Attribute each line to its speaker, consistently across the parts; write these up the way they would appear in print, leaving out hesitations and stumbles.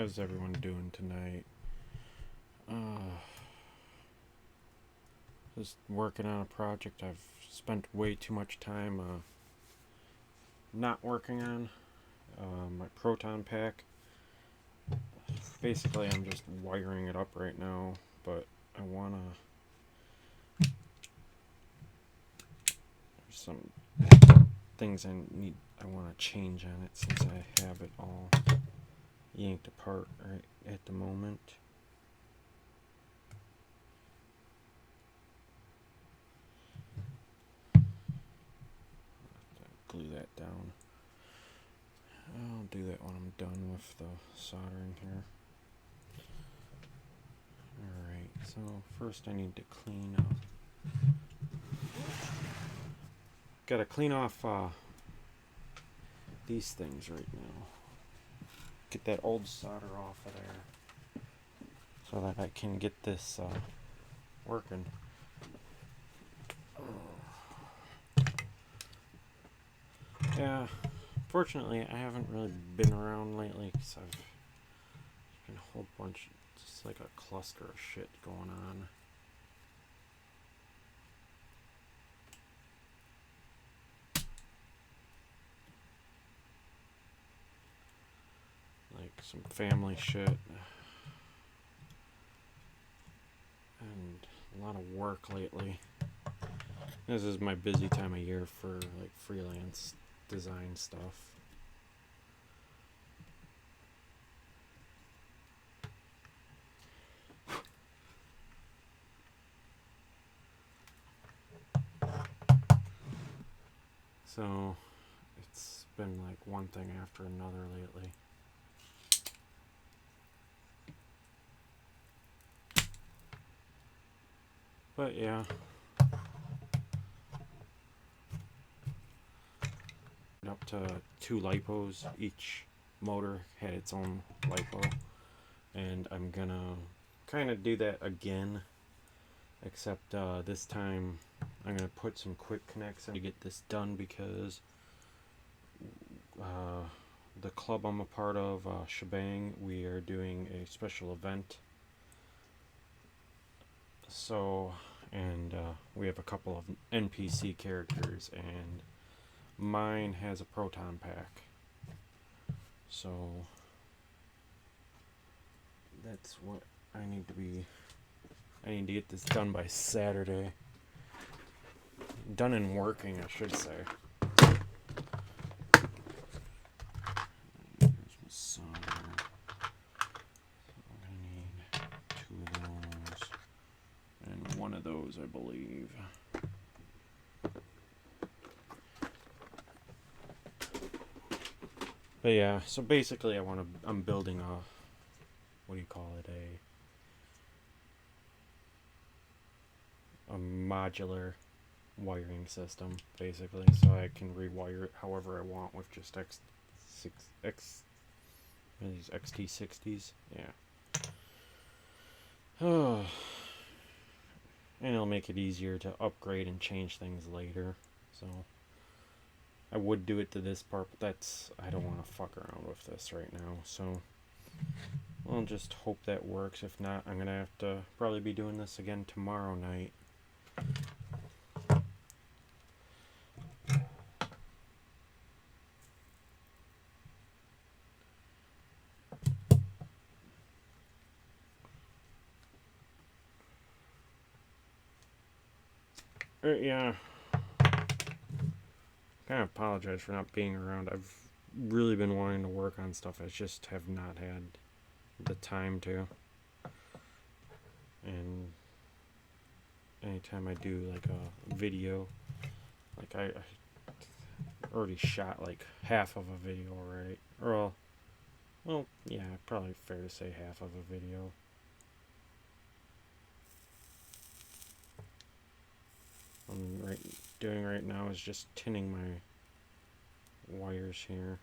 Speaker 1: How's everyone doing tonight? Just working on a project I've spent way too much time not working on. My proton pack. Basically, I'm just wiring it up right now, but I wanna. There's some things I wanna change on it since I have it all yanked apart right at the moment. Glue that down. I'll do that when I'm done with the soldering here. Alright, so first I need to clean up. Gotta clean off these things right now. Get that old solder off of there so that I can get this working. Yeah, fortunately I haven't really been around lately because I've been a whole bunch, just like a cluster of shit going on. Like some family shit and a lot of work lately. This is my busy time of year for like freelance design stuff. So it's been like one thing after another lately. But yeah. Up to 2 lipos. Each motor had its own lipo. And I'm gonna kind of do that again. Except this time I'm gonna put some quick connects in to get this done because the club I'm a part of, Shebang, we are doing a special event. So, and we have a couple of NPC characters, and mine has a proton pack. So, that's what I need to get this done by Saturday. Done and working, I should say. Here's my solder. I'm gonna need 2 of those. And 1 of those, I believe. But yeah, so basically I'm building a, what do you call it, a modular wiring system, basically, so I can rewire it however I want with just these XT60s, yeah. Oh, and it'll make it easier to upgrade and change things later, so I would do it to this part, but I don't want to fuck around with this right now, so I'll just hope that works. If not, I'm gonna have to probably be doing this again tomorrow night. Yeah. Kind of apologize for not being around. I've really been wanting to work on stuff. I just have not had the time to. And anytime I do like a video, like I already shot like half of a video, right? Or well, yeah, probably fair to say half of a video. I'm doing right now is just tinning my wires here.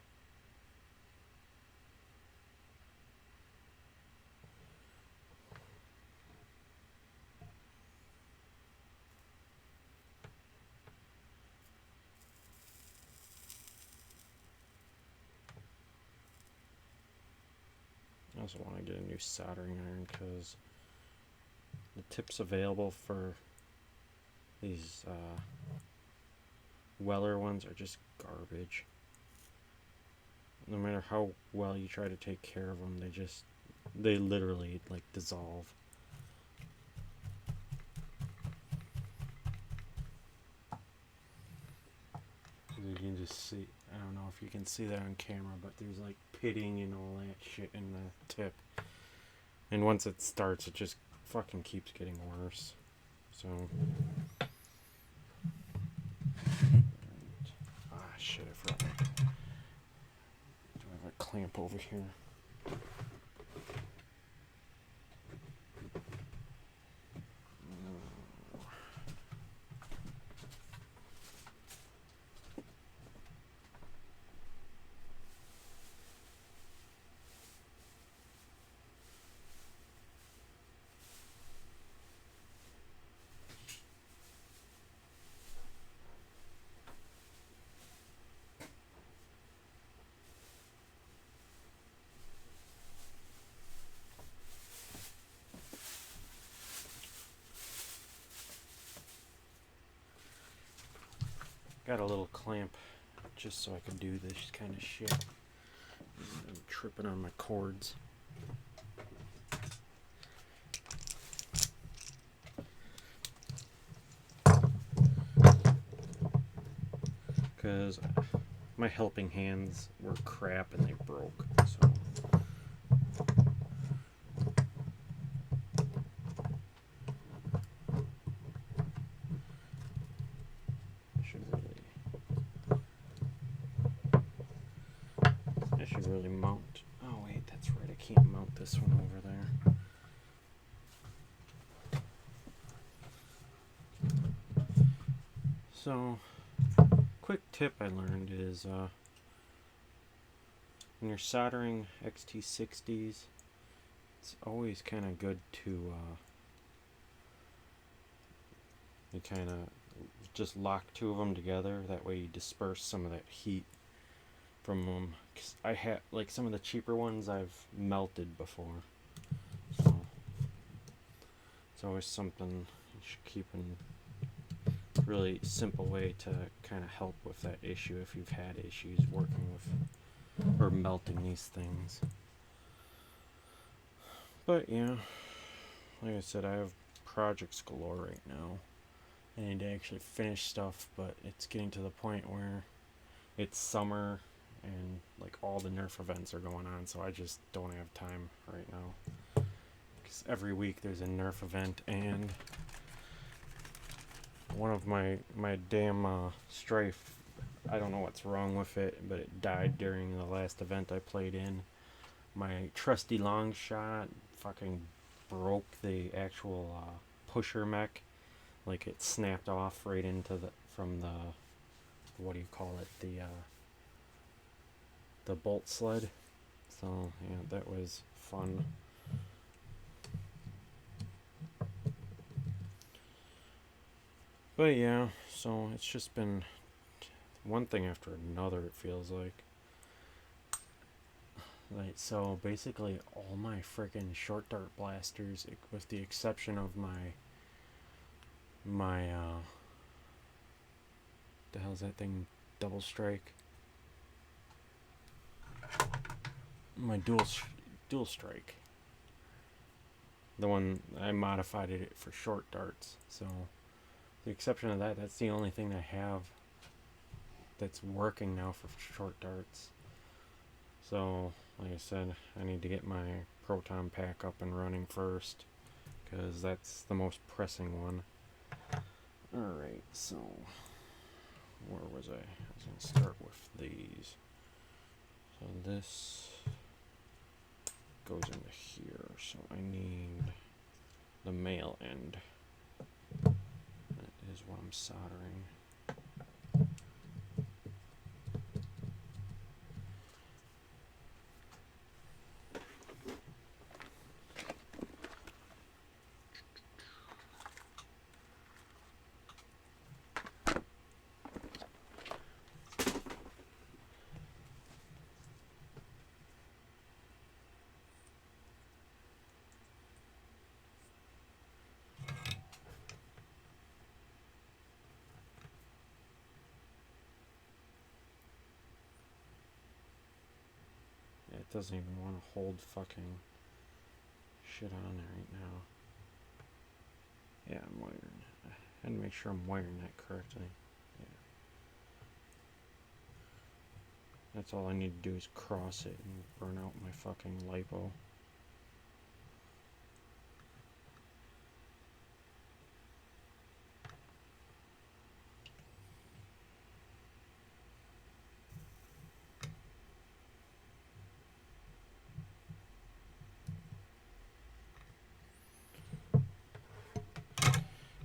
Speaker 1: I also want to get a new soldering iron because the tips available for these Weller ones are just garbage. No matter how well you try to take care of them, they literally like dissolve. You can just see, I don't know if you can see that on camera, but there's like pitting and all that shit in the tip. And once it starts, it just fucking keeps getting worse. So, shit, I forgot. Do I have a clamp over here? Got a little clamp just so I can do this kind of shit. I'm tripping on my cords. Because my helping hands were crap and they broke. So. I should really mount. Oh wait, that's right. I can't mount this one over there. So, quick tip I learned is when you're soldering XT60s, it's always kind of good to you kind of just lock two of them together. That way you disperse some of that heat from them. 'Cause I had like some of the cheaper ones I've melted before, so it's always something you should keep in. Really simple way to kind of help with that issue if you've had issues working with or melting these things. But yeah, like I said, I have projects galore right now. I need to actually finish stuff, but it's getting to the point where it's summer and like all the Nerf events are going on, so I just don't have time right now. Because every week there's a Nerf event, and one of my damn Strife, I don't know what's wrong with it, but it died during the last event I played in. My trusty long shot fucking broke the actual pusher mech. Like it snapped off right into from the, what do you call it, the bolt sled. So yeah, that was fun. But yeah, so it's just been one thing after another, it feels like. Like, so basically all my freaking short dart blasters, with the exception of my the hell's that thing, double strike, my dual strike, the one I modified it for short darts. So the exception of that, that's the only thing I have that's working now for short darts. So like I said, I need to get my proton pack up and running first, because that's the most pressing one. Alright, so where was I? I was going to start with these. So this goes into here, so I need the male end. That is what I'm soldering. doesn't even want to hold fucking shit on there right now. Yeah, I'm wiring it. I had to make sure I'm wiring that correctly. Yeah. That's all I need to do is cross it and burn out my fucking lipo.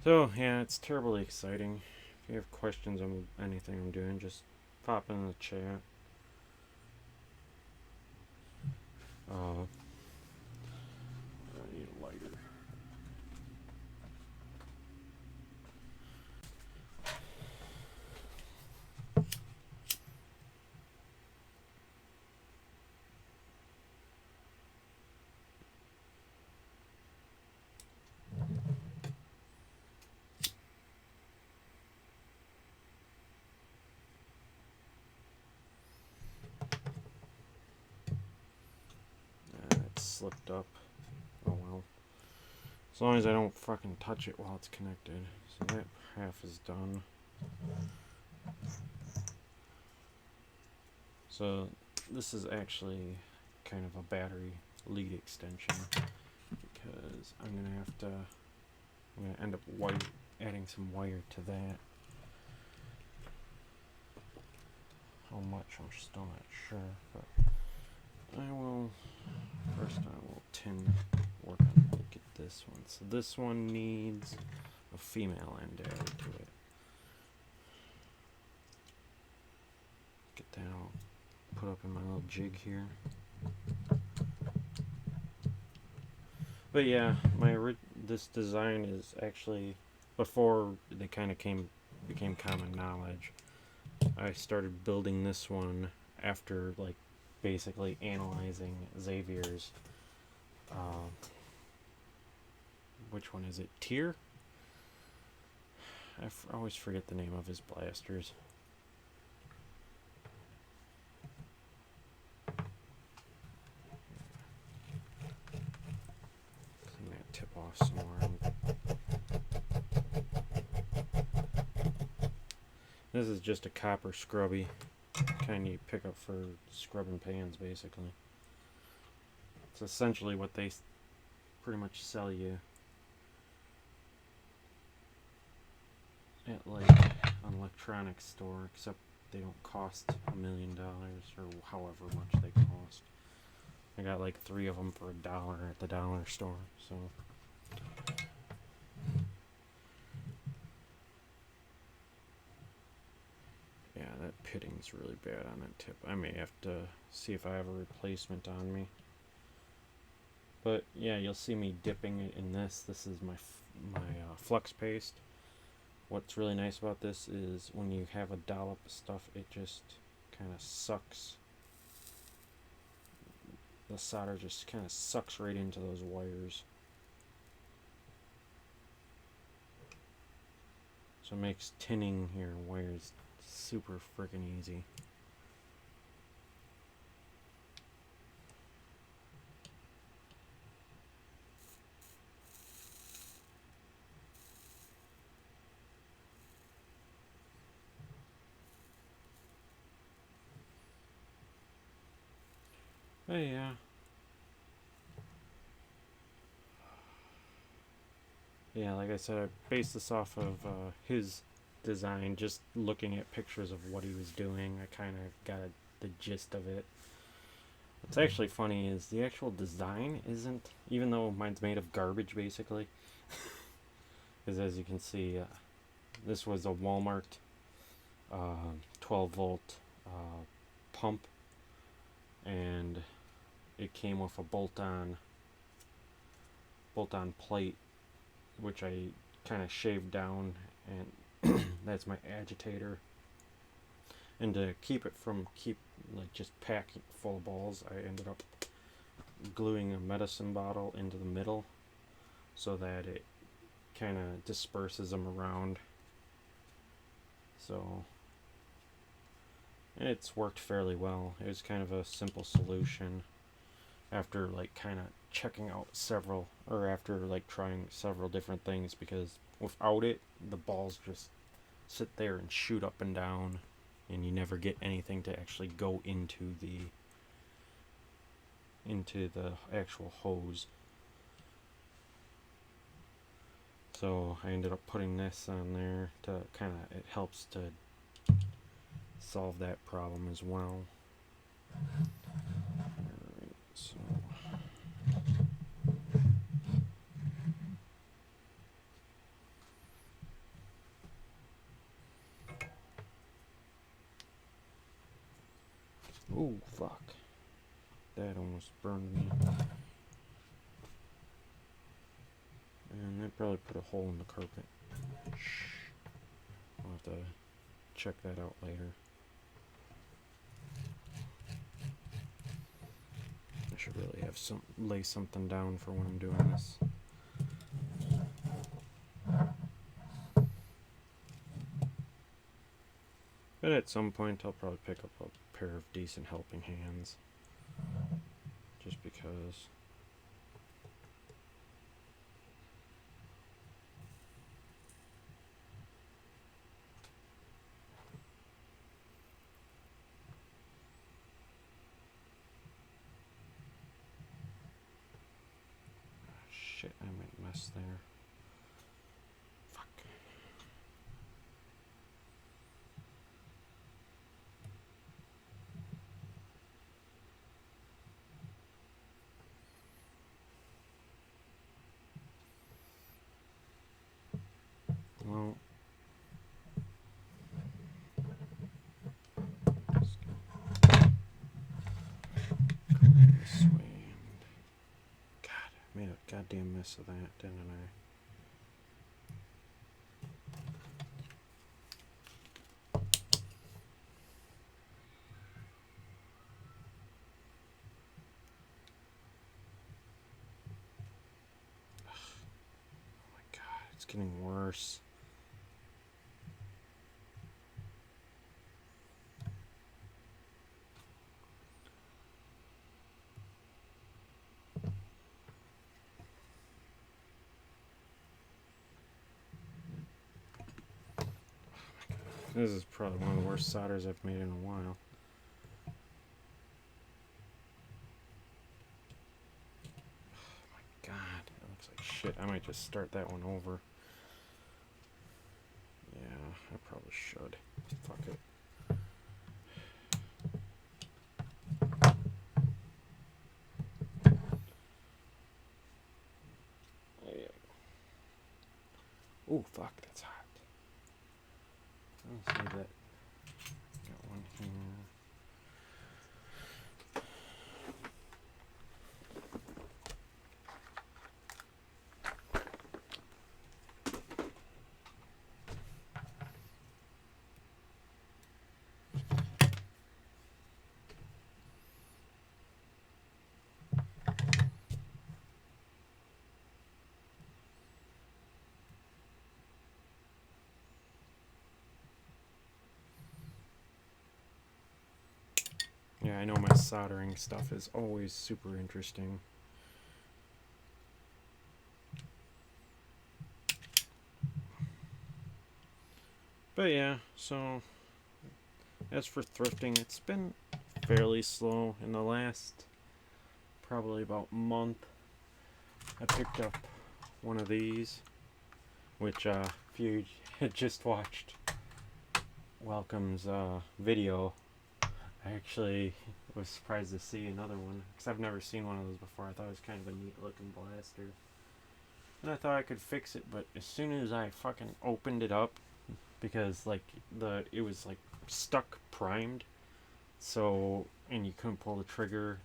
Speaker 1: So, yeah, it's terribly exciting. If you have questions on anything I'm doing, just pop in the chat. I need a lighter. It's slipped up. Oh well. As long as I don't fucking touch it while it's connected. So that half is done. So this is actually kind of a battery lead extension because I'm gonna end up adding some wire to that. How much I'm still not sure, but I will tin work on get this one. So this one needs a female end added to it. Get that all put up in my little jig here. But yeah, this design is actually before they kind of became common knowledge. I started building this one after like basically analyzing Xavier's. Which one is it? Tier? I always forget the name of his blasters. Clean that tip off some more. This is just a copper scrubby. Kind you pick up for scrubbing pans, basically. It's essentially what they pretty much sell you at like an electronics store, except they don't cost $1 million or however much they cost. I got like 3 of them for $1 at the dollar store, so. Yeah, that pitting's really bad on that tip. I may have to see if I have a replacement on me. But yeah, you'll see me dipping it in this. This is my flux paste. What's really nice about this is when you have a dollop of stuff, it just kind of sucks. The solder just kind of sucks right into those wires. So it makes tinning your wires super freaking easy. But yeah. Yeah, like I said, I based this off of his design, just looking at pictures of what he was doing. I kind of got the gist of it. What's actually funny is the actual design isn't, even though mine's made of garbage basically, because as you can see, this was a Walmart 12 volt pump, and it came with a bolt-on plate, which I kind of shaved down, and that's my agitator. And to keep like just packing full of balls, I ended up gluing a medicine bottle into the middle so that it kind of disperses them around. So, and it's worked fairly well. It was kind of a simple solution. after like kind of checking out several, or after like trying several different things, because without it the balls just sit there and shoot up and down, and you never get anything to actually go into the actual hose. So I ended up putting this on there to kind of, it helps to solve that problem as well. Alright, so oh fuck. That almost burned me. And that probably put a hole in the carpet. I'll have to check that out later. I should really have lay something down for when I'm doing this. But at some point I'll probably pick up a pair of decent helping hands. Just because. Shit, I might mess there. Fuck. Well, this way, and God, I made a goddamn mess of that, didn't I? It's getting worse. This is probably one of the worst solders I've made in a while. Oh my god, it looks like shit. I might just start that one over. Yeah, I probably should. Fuck it. Oh fuck, that's hot. Let's see that. Got one here. Yeah, I know my soldering stuff is always super interesting. But yeah, so as for thrifting, it's been fairly slow. In the last probably about month, I picked up one of these, which if you had just watched Welcome's video, I actually was surprised to see another one, because I've never seen one of those before. I thought it was kind of a neat looking blaster, and I thought I could fix it, but as soon as I fucking opened it up, because like it was like stuck primed, so, and you couldn't pull the trigger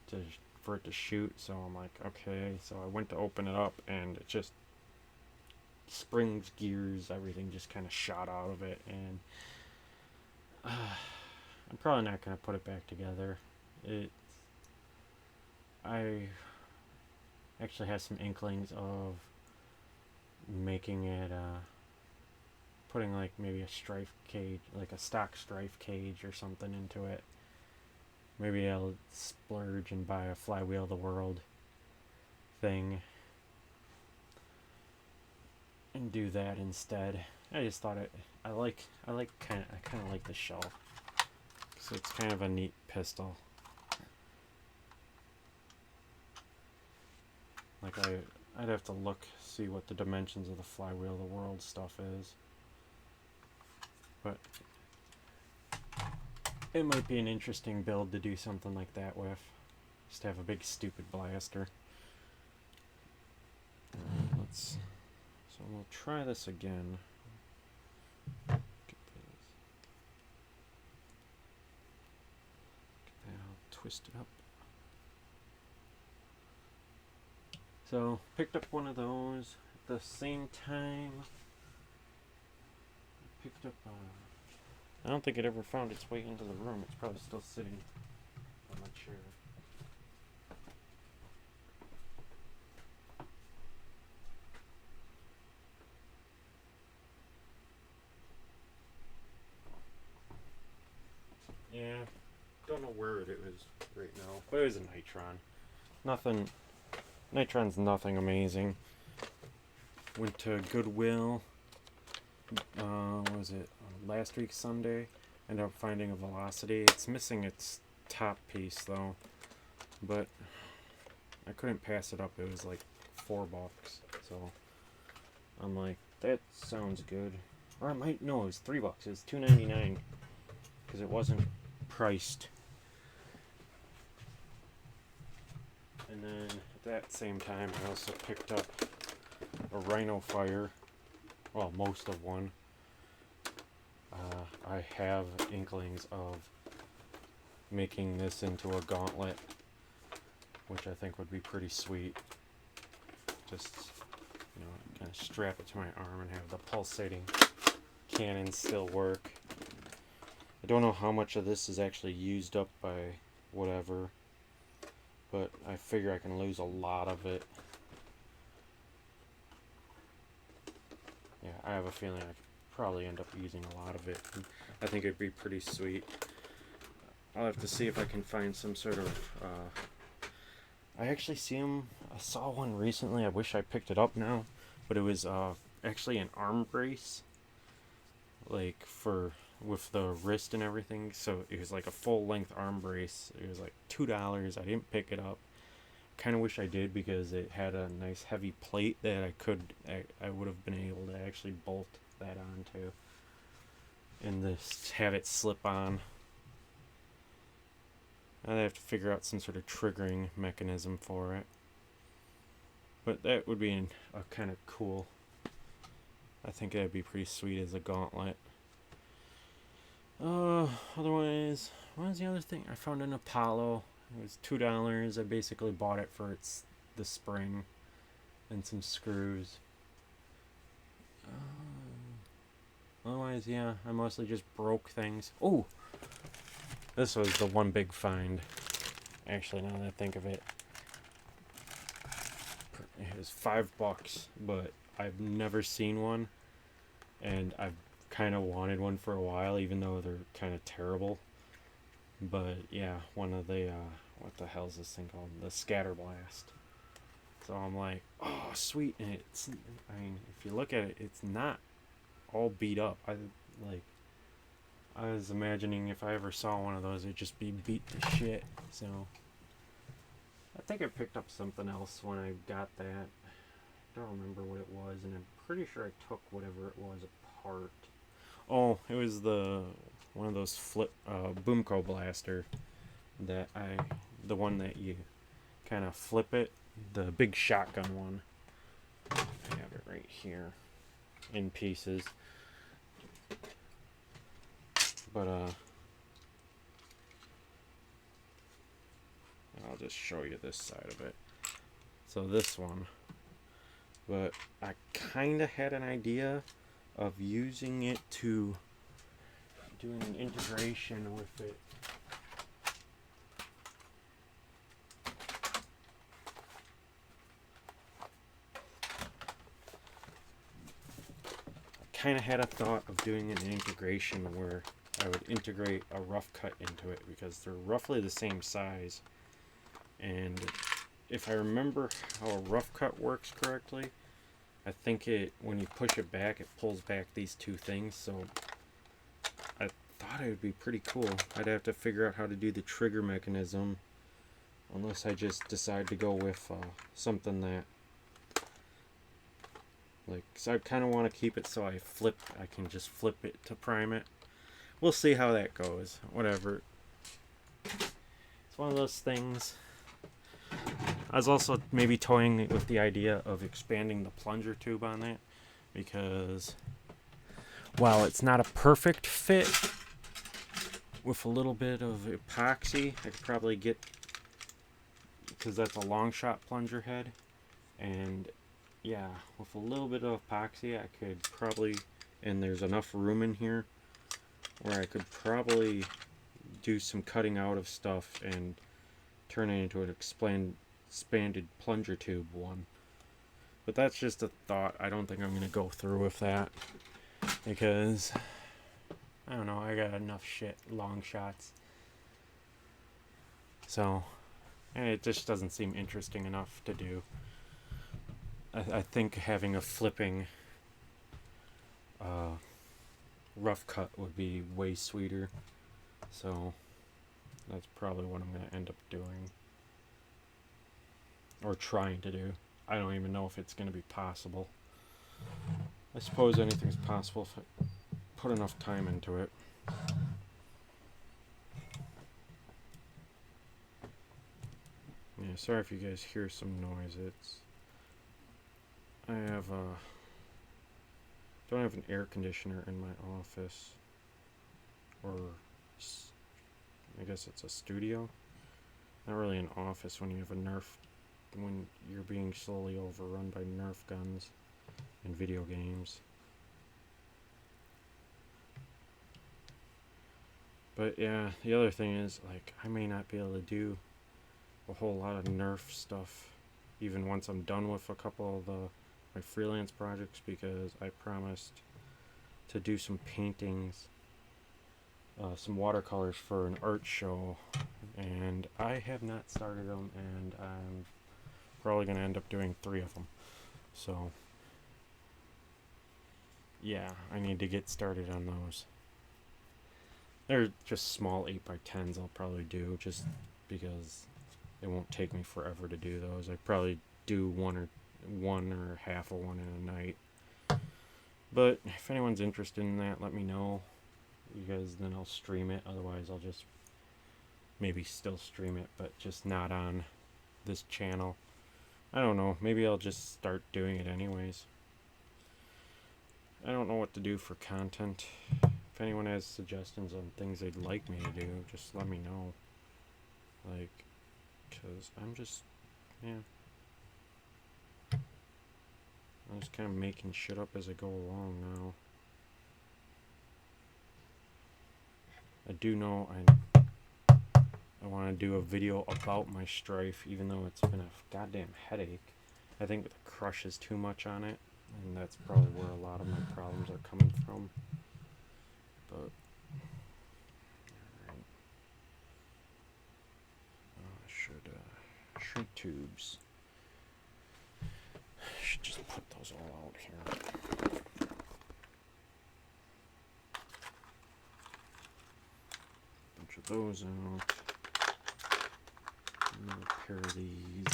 Speaker 1: for it to shoot, so I'm like, okay. So I went to open it up, and it just, springs, gears, everything just kind of shot out of it, and I'm probably not going to put it back together. I actually have some inklings of making it, putting like maybe a strife cage, like a stock strife cage or something into it, maybe I'll splurge and buy a Flywheel of the World thing and do that instead. I just thought I kind of like the shell. So it's kind of a neat pistol. Like I'd have to see what the dimensions of the Flywheel of the World stuff is. But it might be an interesting build to do something like that with. Just to have a big stupid blaster. So we'll try this again. Get that all twisted up. So picked up one of those at the same time. Picked up. I don't think it ever found its way into the room. It's probably still sitting on my chair. Yeah, don't know where it is right now, but it was a Nitron. Nitron's nothing amazing. Went to Goodwill. What was it? Last week Sunday. Ended up finding a Velocity. It's missing its top piece though, but I couldn't pass it up. It was like $4, so I'm like, that sounds good. Or it was $3. It was $2.99 because it wasn't priced. And then at that same time, I also picked up a Rhino Fire. Well, most of one. I have inklings of making this into a gauntlet, which I think would be pretty sweet. Just, kind of strap it to my arm and have the pulsating cannon still work. I don't know how much of this is actually used up by whatever, but I figure I can lose a lot of it. Yeah, I have a feeling I could probably end up using a lot of it. I think it'd be pretty sweet. I'll have to see if I can find some sort of... I actually I saw one recently. I wish I picked it up now, but it was actually an arm brace, like with the wrist and everything. So it was like a full-length arm brace. It was like $2. I didn't pick it up. Kind of wish I did because it had a nice heavy plate that I would have been able to actually bolt that onto and just have it slip on. I'd have to figure out some sort of triggering mechanism for it, but that would be a kind of cool. I think that'd be pretty sweet as a gauntlet. Otherwise, what was the other thing? I found an Apollo. It was $2. I basically bought it for the spring and some screws. Otherwise, yeah, I mostly just broke things. Oh, this was the one big find. Actually, now that I think of it, it was $5, but I've never seen one, and I've kind of wanted one for a while, even though they're kind of terrible. But yeah, one of the what the hell is this thing called? The Scatter Blast. So I'm like, oh sweet, and if you look at it, it's not all beat up. I was imagining if I ever saw one of those, it'd just be beat to shit. So I think I picked up something else when I got that. I don't remember what it was, and I'm pretty sure I took whatever it was apart. Oh, it was one of those flip Boomco blaster the one that you kind of flip it, the big shotgun one. I have it right here in pieces. But I'll just show you this side of it. So this one, but I kind of had an idea of using it to doing an integration with it. I kind of had a thought of doing an integration where I would integrate a rough cut into it because they're roughly the same size. And if I remember how a rough cut works correctly, I think when you push it back, it pulls back these two things. So I thought it would be pretty cool. I'd have to figure out how to do the trigger mechanism, unless I just decide to go with something that, like, so I kind of want to keep it so I can just flip it to prime it. We'll see how that goes. Whatever. It's one of those things. I was also maybe toying with the idea of expanding the plunger tube on that, because while it's not a perfect fit, with a little bit of epoxy, I could probably get, because that's a long shot plunger head, and yeah, with a little bit of epoxy I could probably, and there's enough room in here where I could probably do some cutting out of stuff and turn it into an expanded plunger tube one. But that's just a thought. I don't think I'm going to go through with that, because I don't know, I got enough long shots. So, and it just doesn't seem interesting enough to do. I think having a flipping rough cut would be way sweeter. So that's probably what I'm going to end up doing, or trying to do. I don't even know if it's going to be possible. I suppose anything's possible if I put enough time into it. Yeah, sorry if you guys hear some noise. I don't have an air conditioner in my office, or I guess it's a studio. Not really an office when you have when you're being slowly overrun by Nerf guns in video games. But yeah, the other thing is, like, I may not be able to do a whole lot of Nerf stuff even once I'm done with a couple of my freelance projects, because I promised to do some paintings, some watercolors for an art show, and I have not started them, and I'm probably going to end up doing 3 of them. So yeah, I need to get started on those. They're just small 8x10s I'll probably do, just because it won't take me forever to do those. I probably do one or half of one in a night. But if anyone's interested in that, let me know. You guys, then I'll stream it. Otherwise, I'll just maybe still stream it, but just not on this channel. I don't know. Maybe I'll just start doing it anyways. I don't know what to do for content. If anyone has suggestions on things they'd like me to do, just let me know. Like, because I'm just, yeah. I'm just kind of making shit up as I go along now. I do know I want to do a video about my Strife, even though it's been a goddamn headache. I think the crush is too much on it, and that's probably where a lot of my problems are coming from. But alright. I should shrink tubes. I should just put those all out here. Bunch of those out. Another pair of these.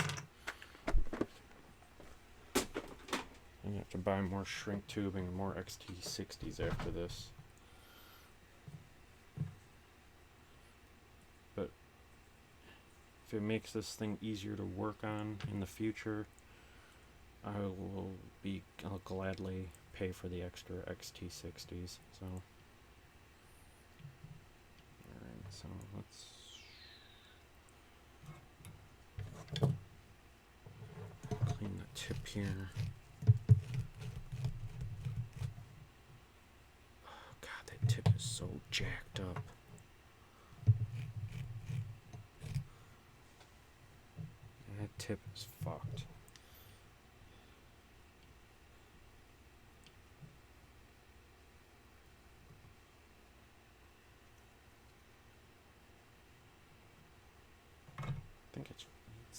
Speaker 1: I'm gonna have to buy more shrink tubing and more XT60s after this. But if it makes this thing easier to work on in the future, I'll gladly pay for the extra XT60s. So, alright, so let's clean the tip here. Oh god, that tip is so jacked up. That tip is fucked.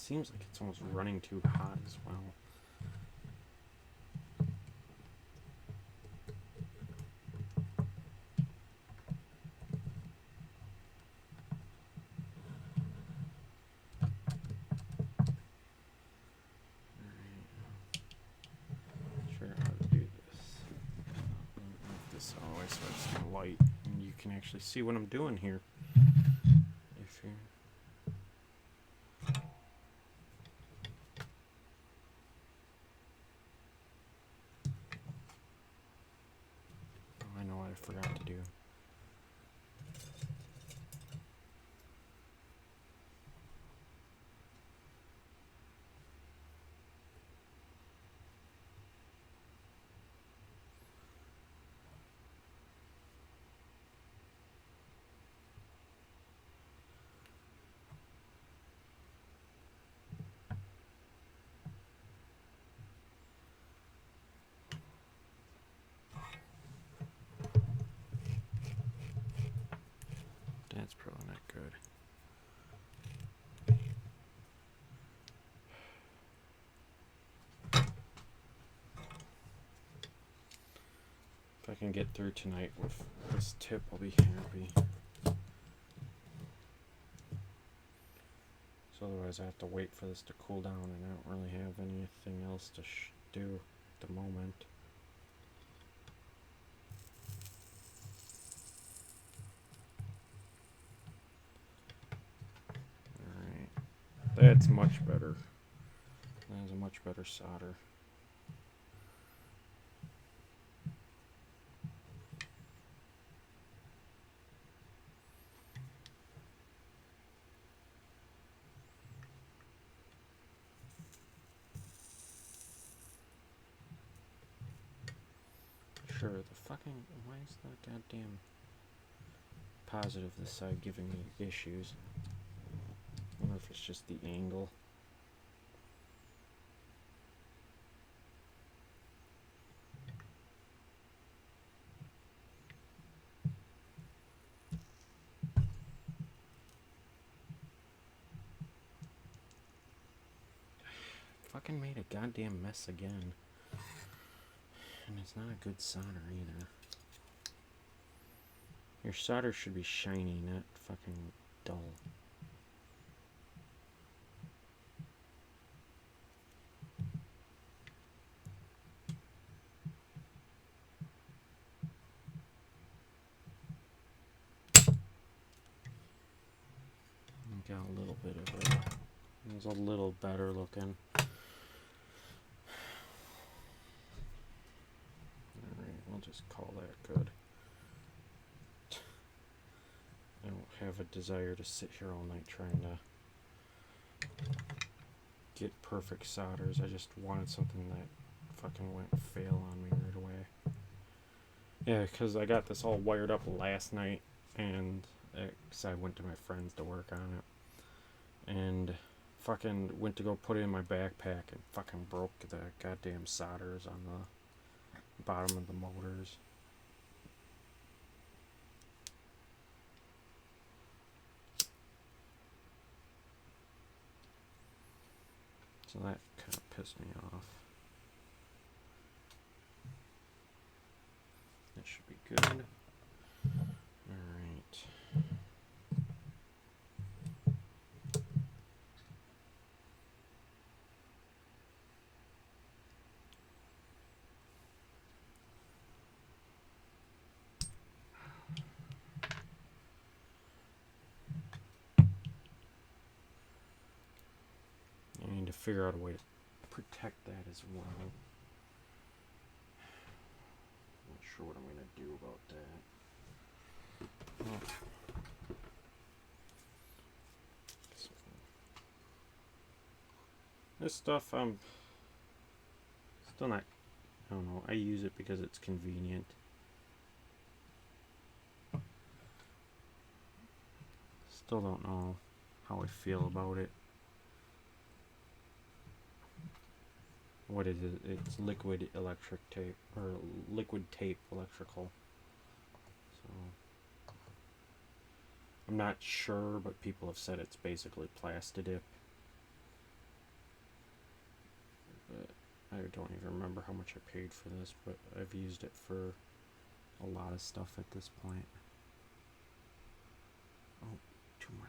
Speaker 1: seems like it's almost running too hot as well. Light, and you can actually see what I'm doing here. If you I know what I forgot to do. That's probably not good. If I can get through tonight with this tip, I'll be happy. So otherwise I have to wait for this to cool down, and I don't really have anything else to do at the moment. That's much better. That is a much better solder. Sure, the fucking... Why is that goddamn positive this side giving me issues? I wonder if it's just the angle. Fucking made a goddamn mess again. And it's not a good solder either. Your solder should be shiny, not fucking dull. Got a little bit of it. It was a little better looking. Alright, we'll just call that good. I don't have a desire to sit here all night trying to get perfect solders. I just wanted something that fucking went fail on me right away. Yeah, because I got this all wired up last night, and because I went to my friend's to work on it. And fucking went to go put it in my backpack and fucking broke the goddamn solders on the bottom of the motors. So that kind of pissed me off. That should be good. Alright. I need to figure out a way to protect that as well. Not sure what I'm going to do about that. Oh. This stuff, I'm still not, I don't know, I use it because it's convenient. Still don't know how I feel about it. What is it? It's liquid electric tape, or liquid tape electrical. So, I'm not sure, but people have said it's basically Plastidip. I don't even remember how much I paid for this, but I've used it for a lot of stuff at this point. Oh, too much.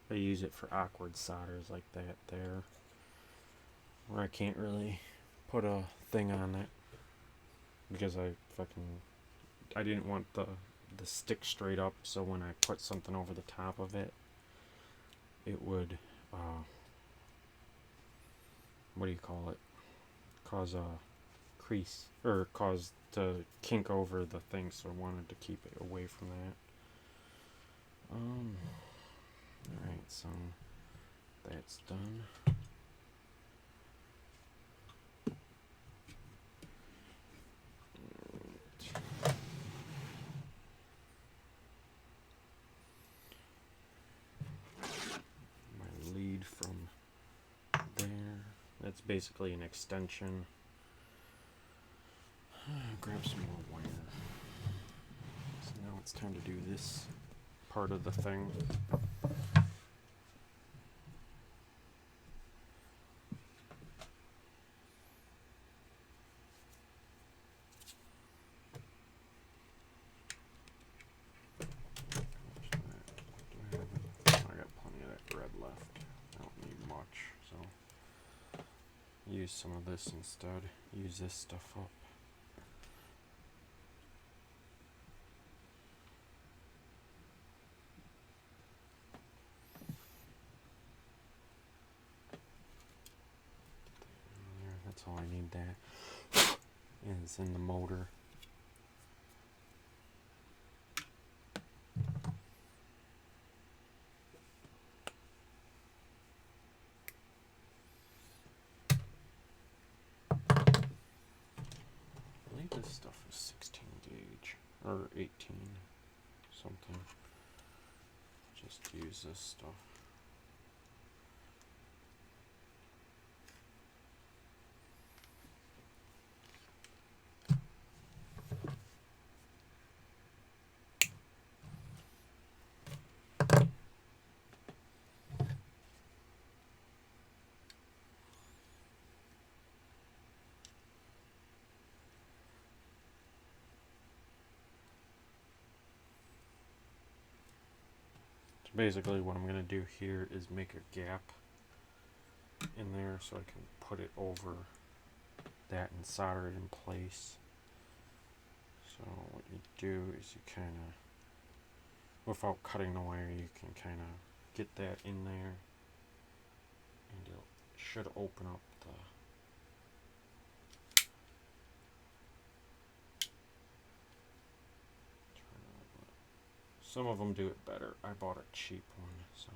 Speaker 1: I use it for awkward solders like that there, where I can't really put a thing on it because I didn't want the stick straight up, so when I put something over the top of it, it would what do you call it, cause a crease, or cause to kink over the thing, so I wanted to keep it away from that. Alright, so that's done. My lead from there, that's basically an extension. Grab some more wire. So now it's time to do this part of the thing. I got plenty of that bread left. I don't need much, so use some of this instead. Use this stuff up. That's all I need. That is in the motor. I believe this stuff is 16 gauge or 18 something. Just use this stuff. Basically what I'm going to do here is make a gap in there so I can put it over that and solder it in place. So what you do is you kind of, without cutting the wire, you can kind of get that in there, and it should open up the some of them do it better. I bought a cheap one, so.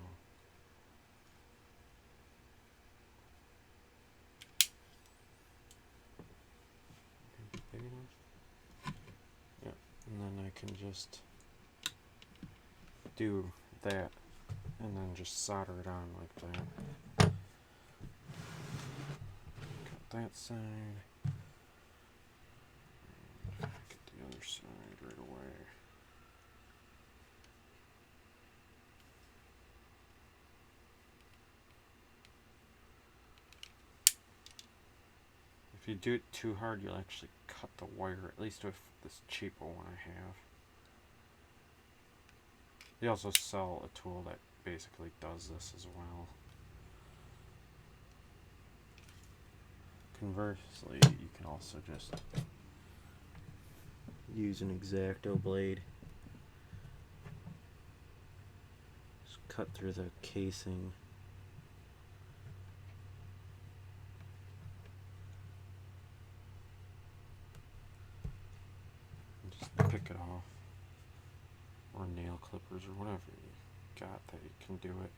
Speaker 1: Big enough? Yeah, and then I can just do that, and then just solder it on like that. Cut that side. Get the other side right away. If you do it too hard, you'll actually cut the wire, at least with this cheaper one I have. They also sell a tool that basically does this as well. Conversely, you can also just use an X-Acto blade. Just cut through the casing. Pick it off, or nail clippers, or whatever you got that you can do it.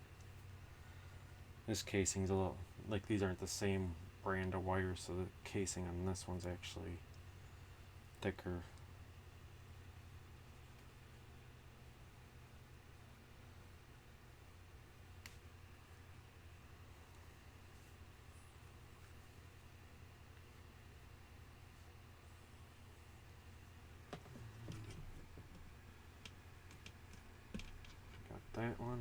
Speaker 1: This casing's a little, like, these aren't the same brand of wires, so the casing on this one's actually thicker. That one,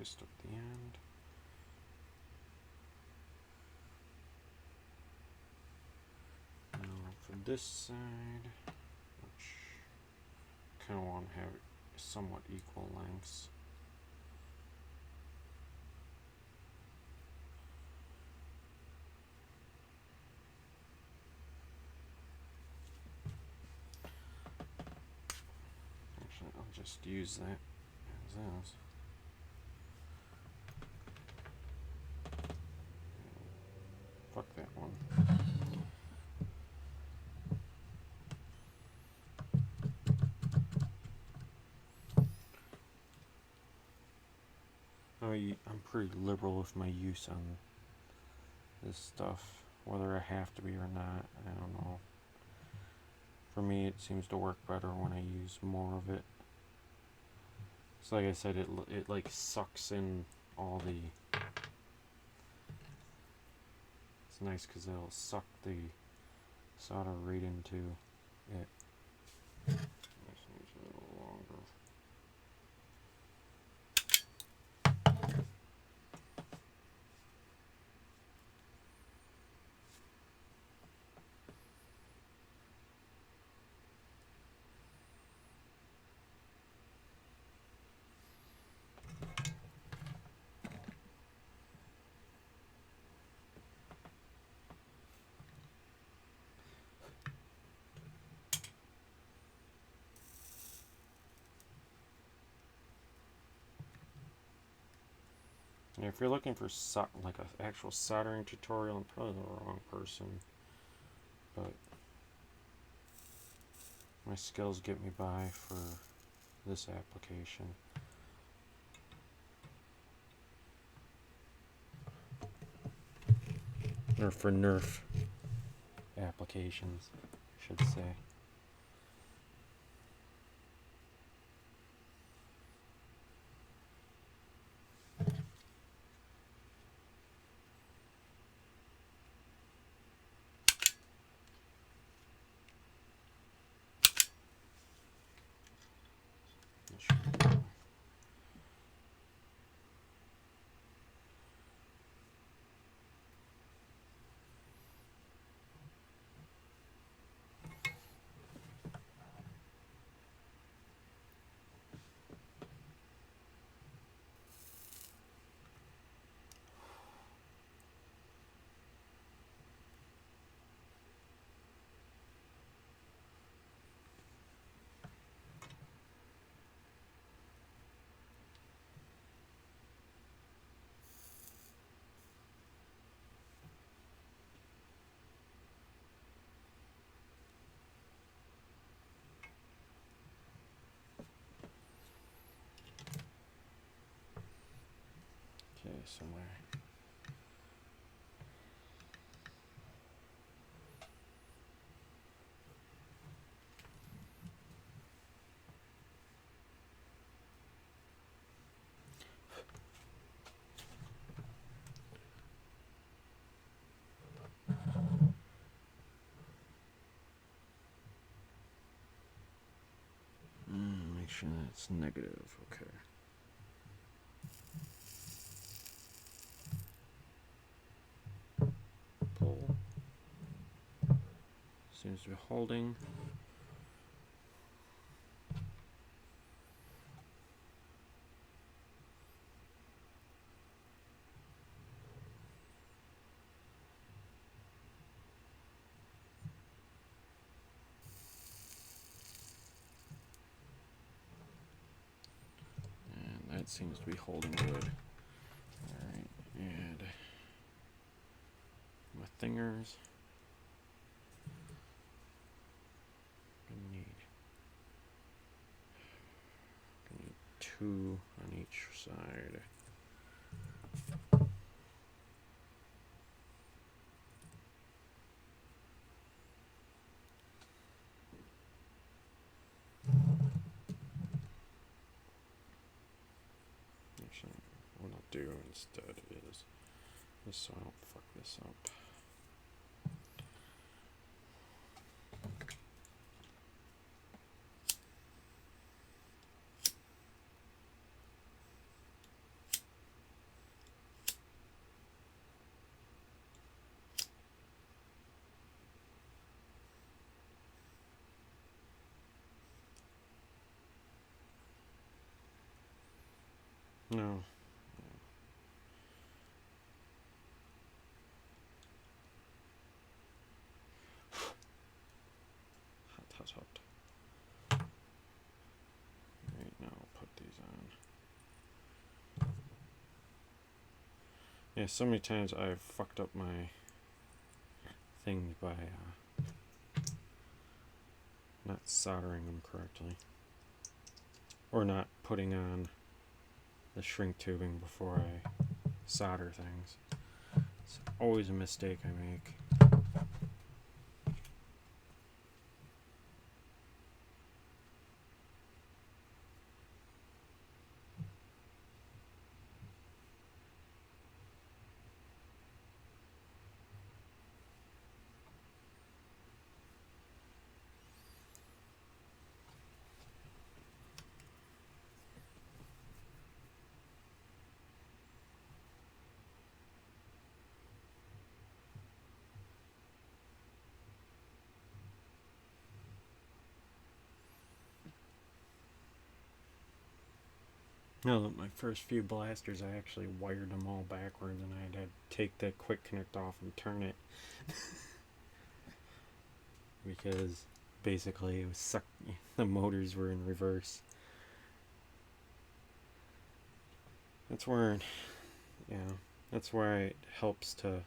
Speaker 1: twist up the end. Now for this side, which kind of want to have somewhat equal lengths. Actually, I'll just use that as is. Fuck that one. I'm pretty liberal with my use on this stuff. Whether I have to be or not, I don't know. For me, it seems to work better when I use more of it. So like I said, it like sucks in all the... It's nice because it'll suck the solder right into it. This one's a little longer. And if you're looking for like an actual soldering tutorial, I'm probably the wrong person. But my skills get me by for this application. Or for Nerf applications, I should say. Okay, somewhere. Make sure that's negative, okay. Pull. Seems to be holding. That seems to be holding good. Alright, and my fingers. I need two on each side. Actually, what I'll do instead is, just so I don't fuck this up. No. Hot, hot, hot. Right, now I'll put these on. Yeah, so many times I've fucked up my things by not soldering them correctly. Or not putting on the shrink tubing before I solder things. It's always a mistake I make. No, my first few blasters, I actually wired them all backwards, and I had to take the quick connect off and turn it. Because basically it was sucked, the motors were in reverse. That's where, that's where it helps to,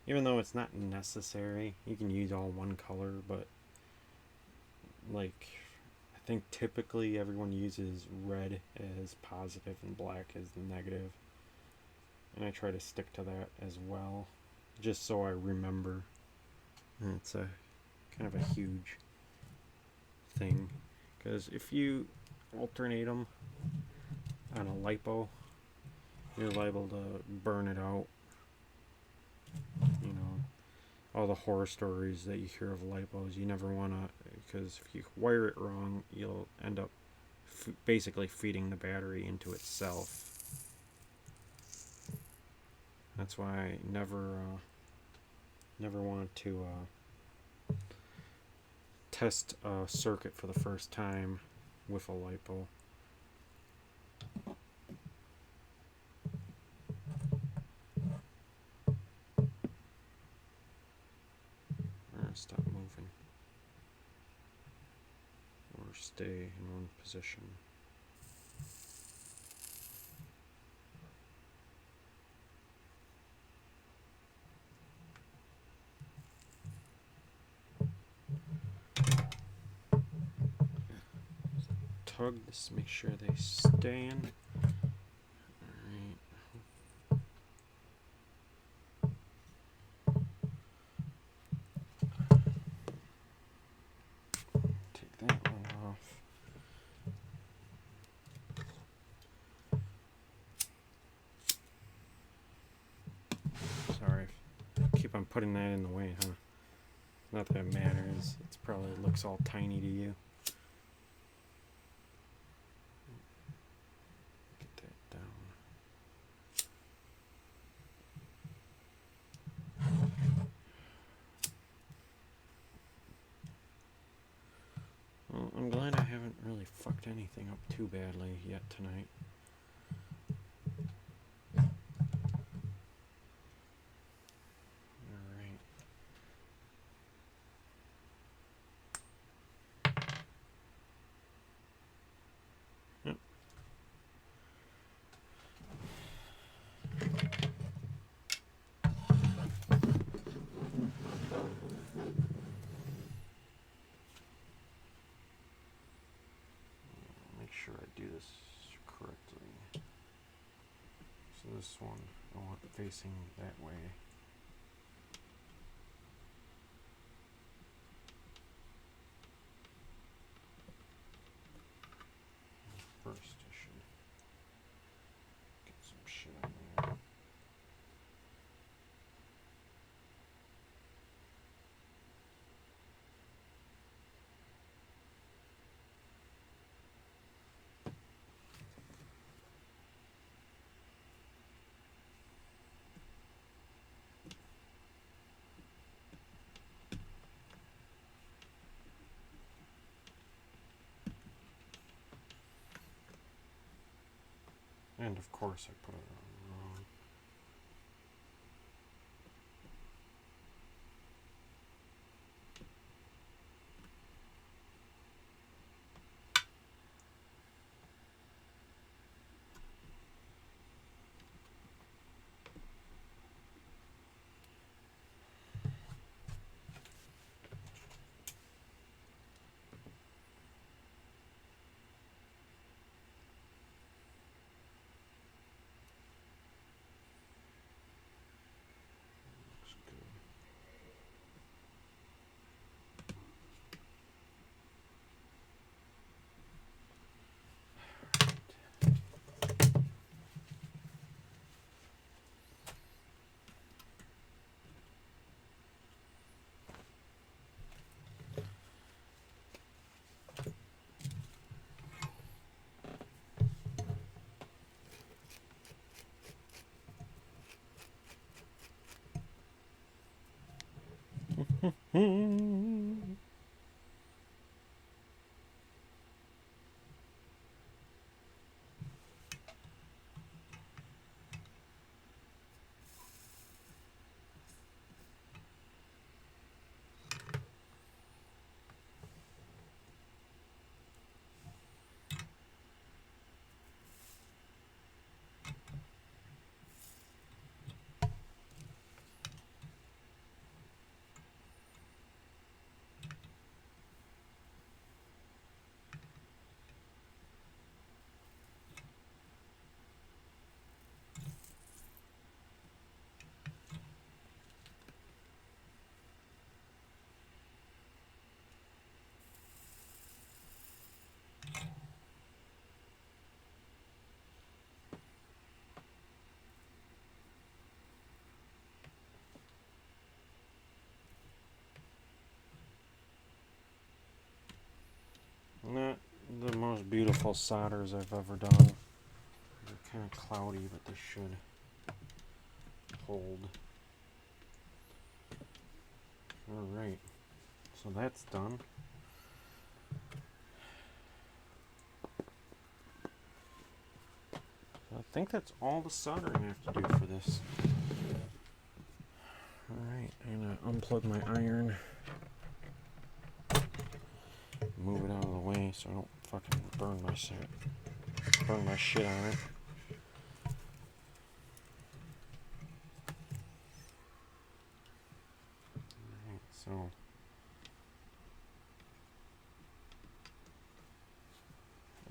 Speaker 1: even though it's not necessary, you can use all one color, but like, I think typically everyone uses red as positive and black as negative. And I try to stick to that as well, just so I remember. And it's a kind of a huge thing, because if you alternate them on a lipo, you're liable to burn it out. You know, all the horror stories that you hear of lipos, you never want to, because if you wire it wrong, you'll end up basically feeding the battery into itself. That's why I never want to test a circuit for the first time with a lipo. Stop moving or stay in one position. Tug this, make sure they stay in. I'm putting that in the way, huh? Not that it matters. It probably looks all tiny to you. Get that down. Well, I'm glad I haven't really fucked anything up too badly yet tonight. Sure I do this correctly. So this one I want facing that way. First I should get some shit on there. And of course I put it wrong. Looks good. Not the most beautiful solders I've ever done. They're kind of cloudy, but they should hold. Alright, so that's done. I think that's all the soldering I have to do for this. Alright, I'm gonna unplug my iron. Move it out of the way so I don't fucking burn my shit on it. Alright, so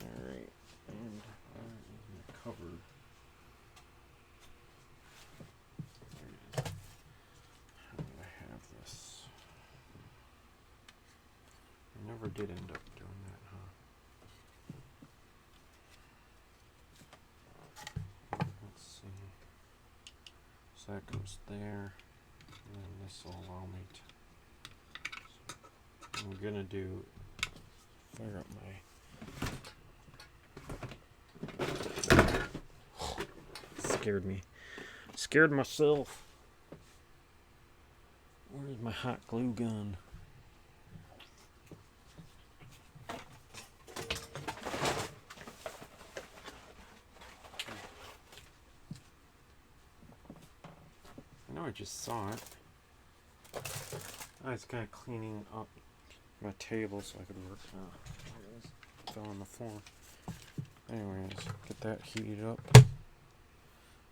Speaker 1: alright, and my cupboard. There it is. How do I have this? I never did end up doing that, huh? Let's see. So that goes there, and then this will allow me to. So I'm gonna do. Fire up my. Scared me. Scared myself. Where's my hot glue gun? I just saw it. I was kind of cleaning up my table so I could work. It fell on the floor. Anyways, get that heated up.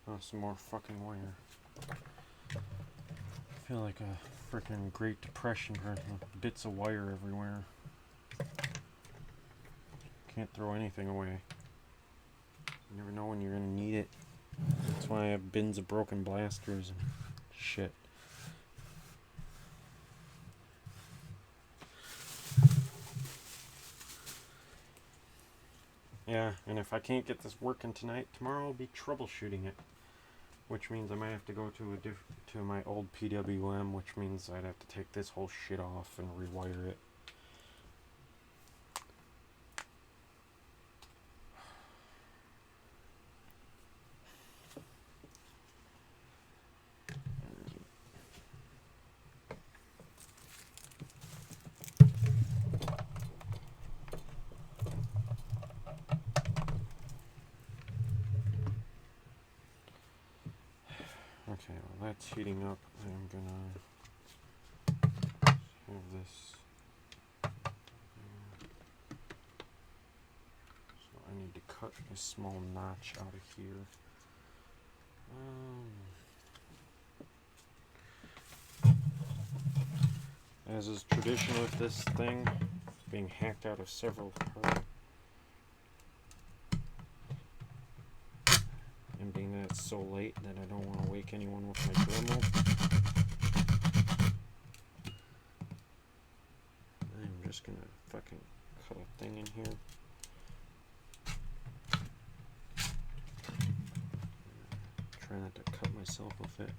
Speaker 1: Oh, some more fucking wire. I feel like a freaking Great Depression or bits of wire everywhere. Can't throw anything away. You never know when you're gonna need it. That's why I have bins of broken blasters and shit. Yeah, and if I can't get this working tonight, tomorrow I'll be troubleshooting it, which means I might have to go to my old PWM, which means I'd have to take this whole shit off and rewire it. that's heating up, I'm gonna have this. So I need to cut a small notch out of here. As is tradition with this thing, being hacked out of several parts. And being that it's so late that I don't want to wake anyone with my Dremel. I'm just gonna fucking cut a thing in here. Try not to cut myself with it.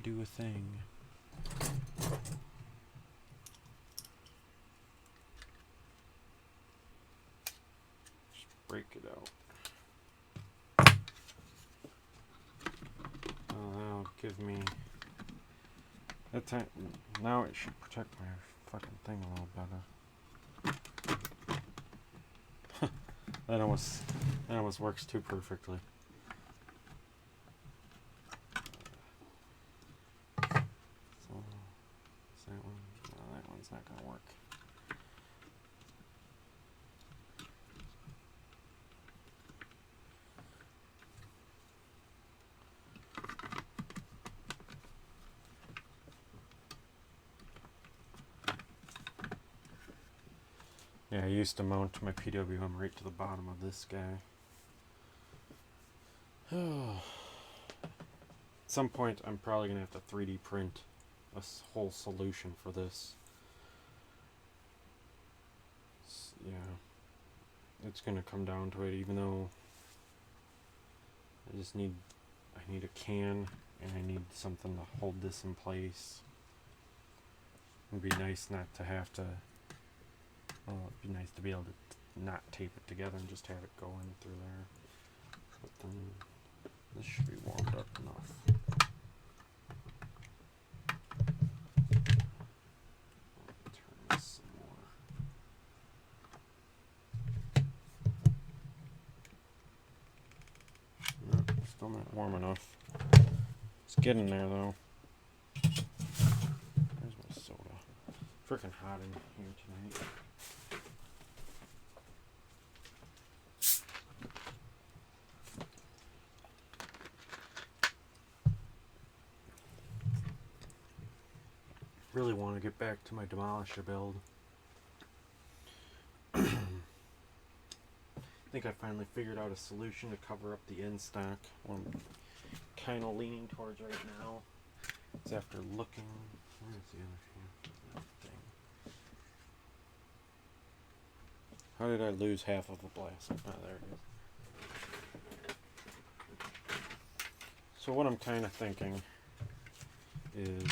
Speaker 1: Do a thing. Just break it out. Oh, that'll give me that time. Now it should protect my fucking thing a little better. that almost works too perfectly. Not gonna work. Yeah, I used to mount my PWM right to the bottom of this guy. At some point I'm probably gonna have to 3D print a whole solution for this. Yeah, it's gonna come down to it, even though I need a can and I need something to hold this in place. It'd be nice not to have to, well, it'd be nice to be able to not tape it together and just have it go in through there. But then this should be warmed up enough. Still not warm enough. It's getting there though. There's my soda. Freaking hot in here tonight. Really want to get back to my demolisher build. I think I finally figured out a solution to cover up the in stock. What I'm kind of leaning towards right now is, after looking, where's the other half of that thing? How did I lose half of a blast? Oh, there it is. So what I'm kind of thinking is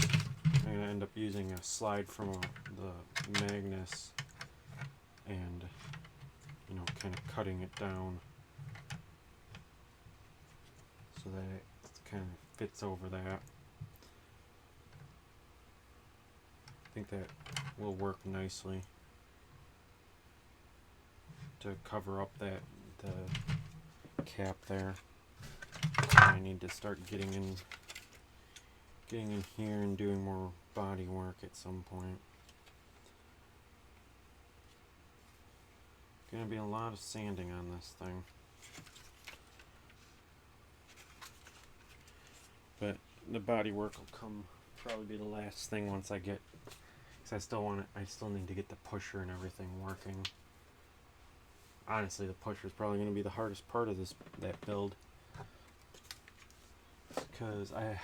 Speaker 1: I'm going to end up using a slide from the Magnus and, you know, kind of cutting it down so that it kind of fits over that. I think that will work nicely to cover up the cap there. I need to start getting in here and doing more body work at some point. Gonna be a lot of sanding on this thing, but the body work will probably be the last thing once I get, because I still need to get the pusher and everything working. Honestly, the pusher is probably going to be the hardest part of that build, because I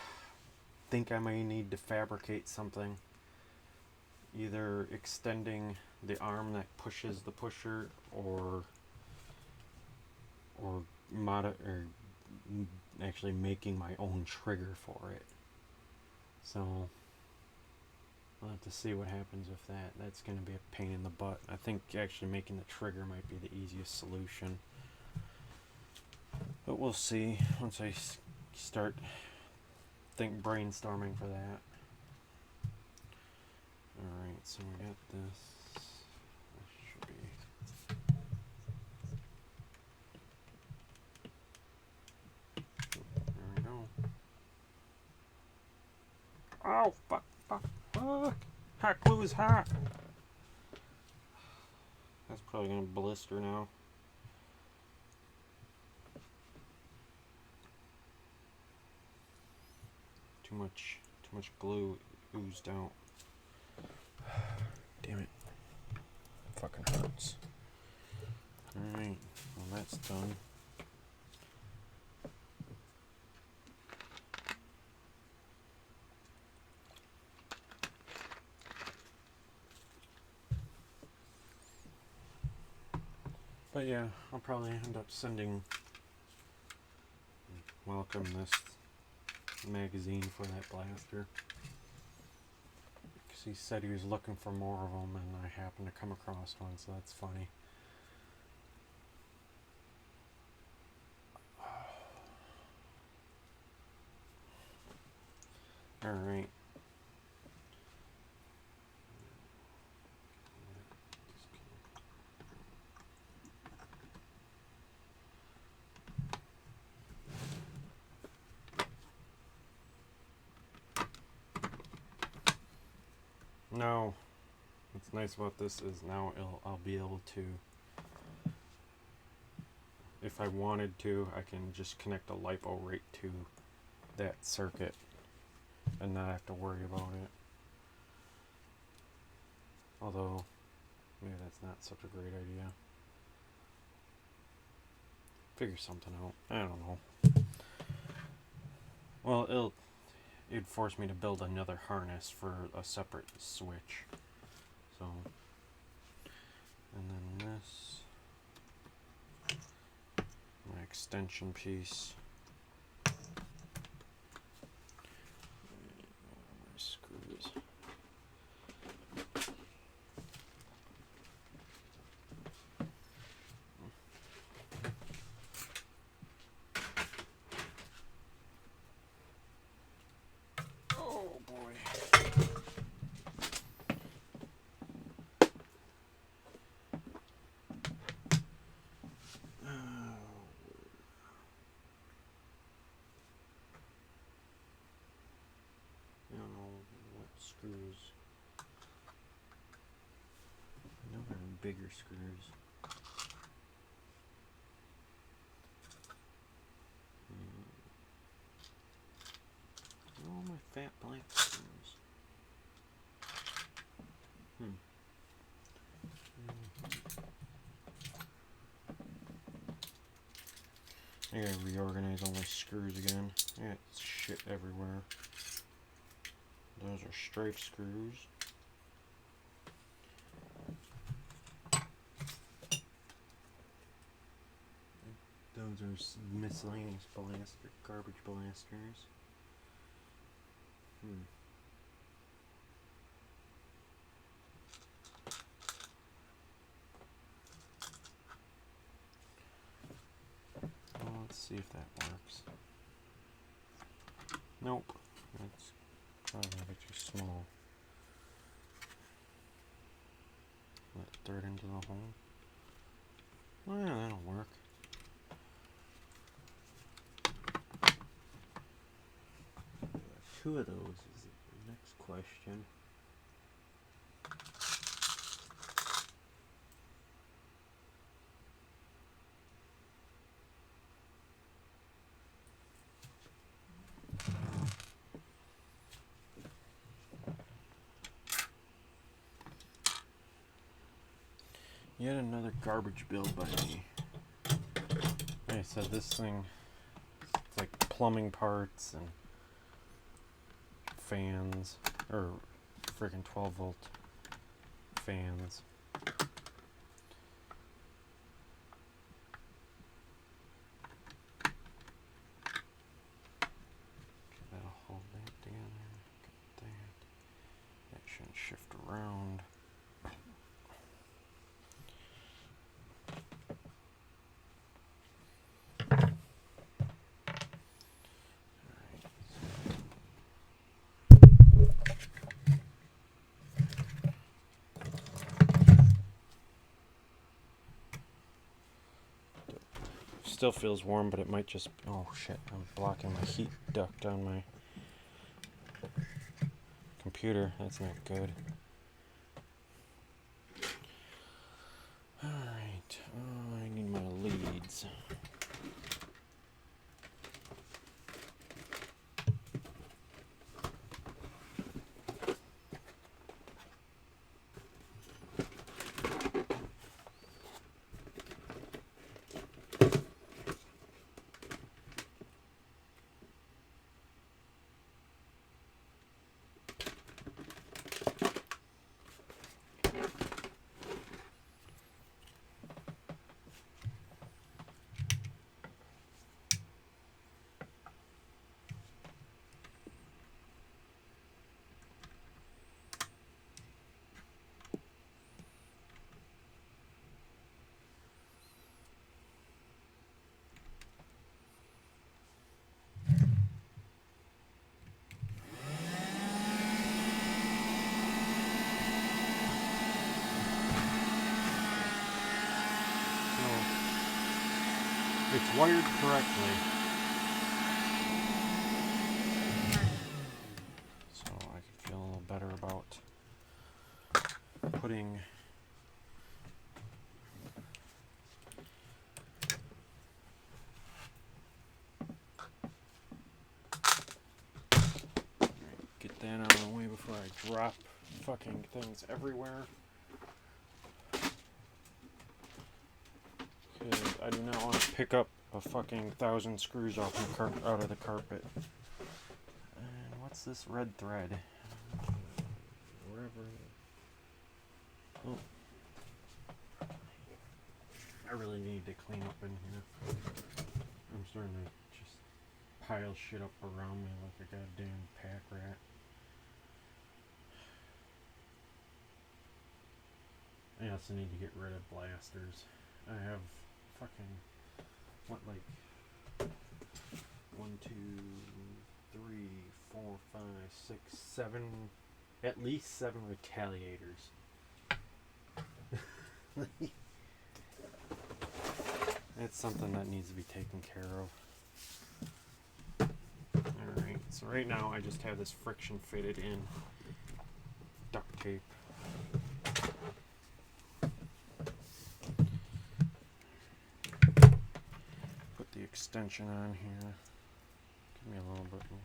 Speaker 1: think I may need to fabricate something, either extending the arm that pushes the pusher, or actually making my own trigger for it. So I'll have to see what happens with that. That's going to be a pain in the butt. I think actually making the trigger might be the easiest solution. But we'll see once I start brainstorming for that. Alright, so we got this. This should be... There we go. Oh, fuck. Hot glue is hot. That's probably gonna blister now. Too much glue oozed out. Damn it. Fucking hurts. Alright, well that's done. But yeah, I'll probably end up sending Welcome this magazine for that blaster. Because he said he was looking for more of them, and I happened to come across one, so that's funny. Alright. No. What's nice about this is now I'll be able to, if I wanted to, I can just connect a LiPo right to that circuit and not have to worry about it. Although, maybe that's not such a great idea. Figure something out. I don't know. Well, it'd force me to build another harness for a separate switch. So, and then this, my extension piece. My screws. Oh boy. I don't know what screws. I know there are bigger screws. All my fat black screws. I gotta reorganize all my screws again. I got shit everywhere. Those are stripe screws. Those are miscellaneous garbage blasters. Well, let's see if that works. Nope. That's probably a bit too small. Let it thread into the hole. Well, yeah, that'll work. Two of those is the next question. Yet another garbage build by me. Like I said, this thing, it's like plumbing parts and fans, or freaking 12 volt fans. That'll hold that together. Got that. That shouldn't shift around. Still feels warm, but it might just... Oh shit, I'm blocking my heat duct on my computer. That's not good. Alright, I need my leads. It's wired correctly, so I can feel a little better about putting get that out of the way before I drop fucking things everywhere. Because I do not want to pick up a fucking 1,000 screws off the out of the carpet. And what's this red thread? Wherever. Oh. I really need to clean up in here. I'm starting to just pile shit up around me like a goddamn pack rat. I also need to get rid of blasters. I have fucking, what, like 1, 2, 3, 4, 5, 6, 7, at least 7 retaliators. That's something that needs to be taken care of. Alright, so right now I just have this friction fitted in duct tape. Put the extension on here. Give me a little bit more.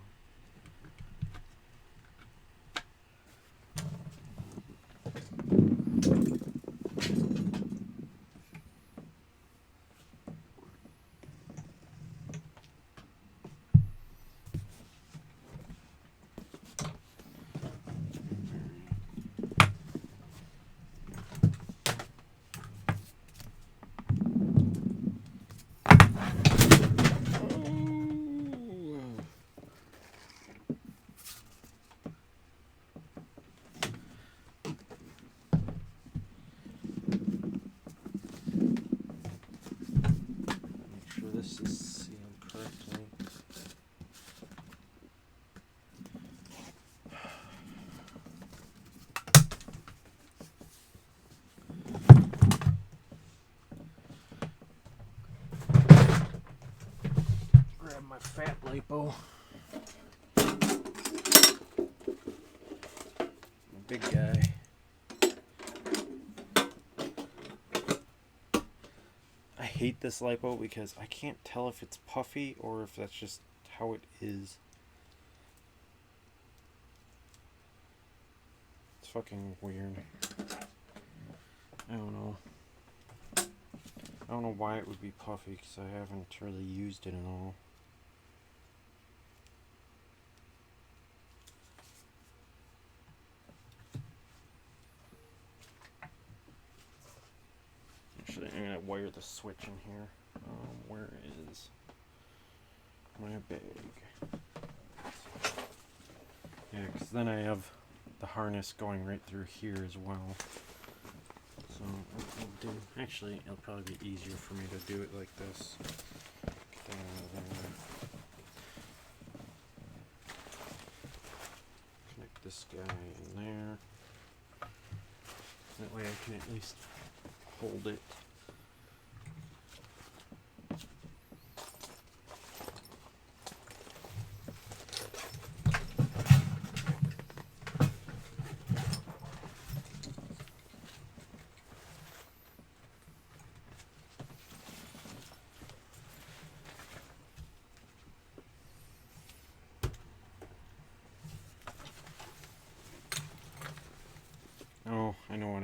Speaker 1: Grab my fat lipo. Big guy. I hate this lipo because I can't tell if it's puffy or if that's just how it is. It's fucking weird. I don't know. I don't know why it would be puffy because I haven't really used it at all. Actually, I'm going to wire the switch in here. Where is my bag? Yeah, because then I have the harness going right through here as well. So what I'll do, actually, it'll probably be easier for me to do it like this. Get that out of there. Connect this guy in there. That way I can at least hold it.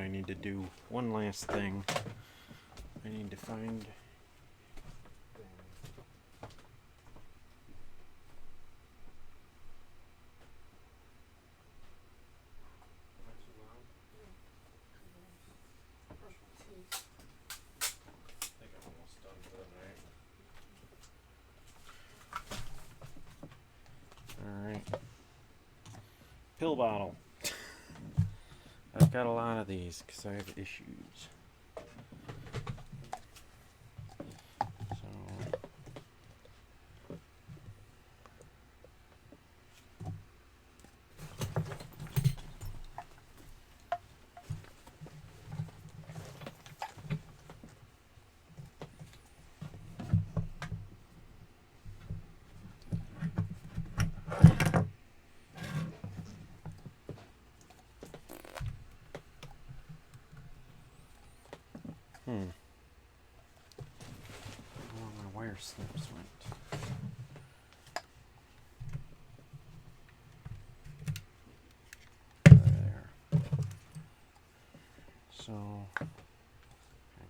Speaker 1: I need to do one last thing. I need to find... Alright. Pill bottle. I've got a lot of these because I have issues. Oh, my wire snips went. There. So,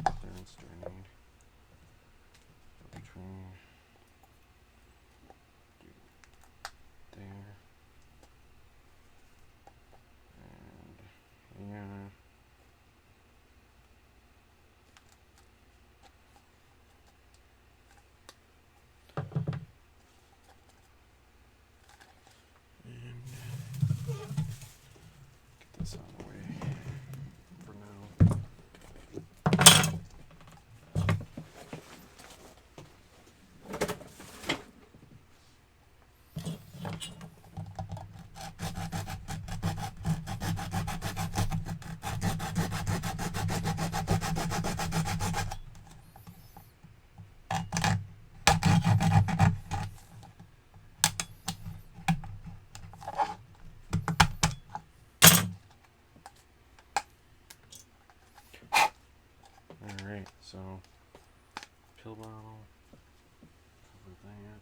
Speaker 1: what clearance do I need? Between there and yeah. Get this out of the way for now. Alright, so pill bottle, cover that.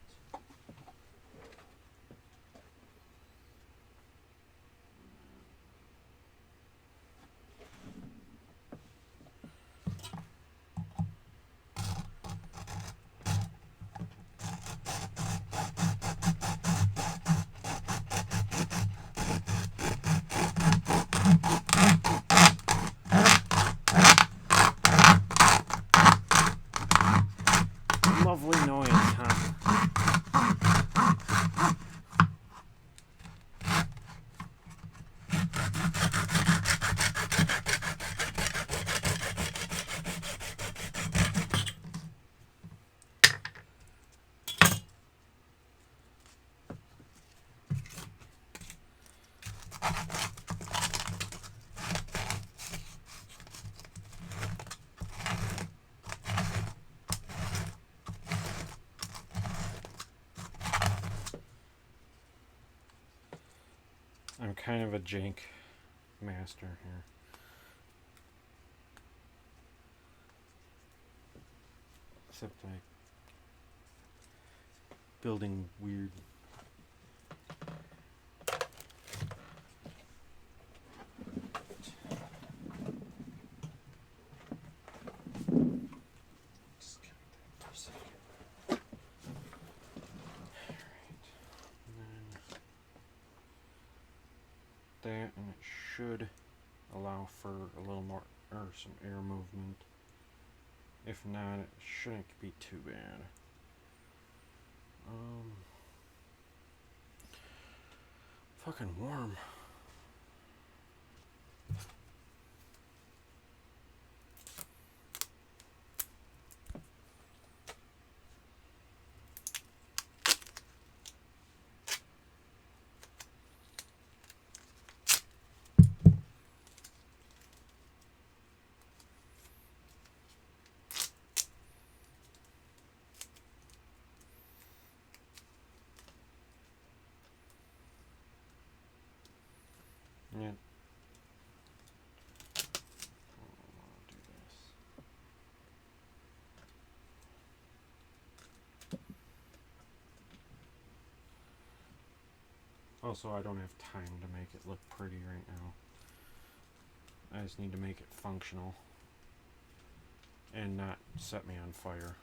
Speaker 1: Lovely noise, huh? I'm kind of a jank master here. Except I building weird that, and it should allow for a little more or some air movement. If not, it shouldn't be too bad. Fucking warm. Yeah. Also, I don't have time to make it look pretty right now. I just need to make it functional and not set me on fire.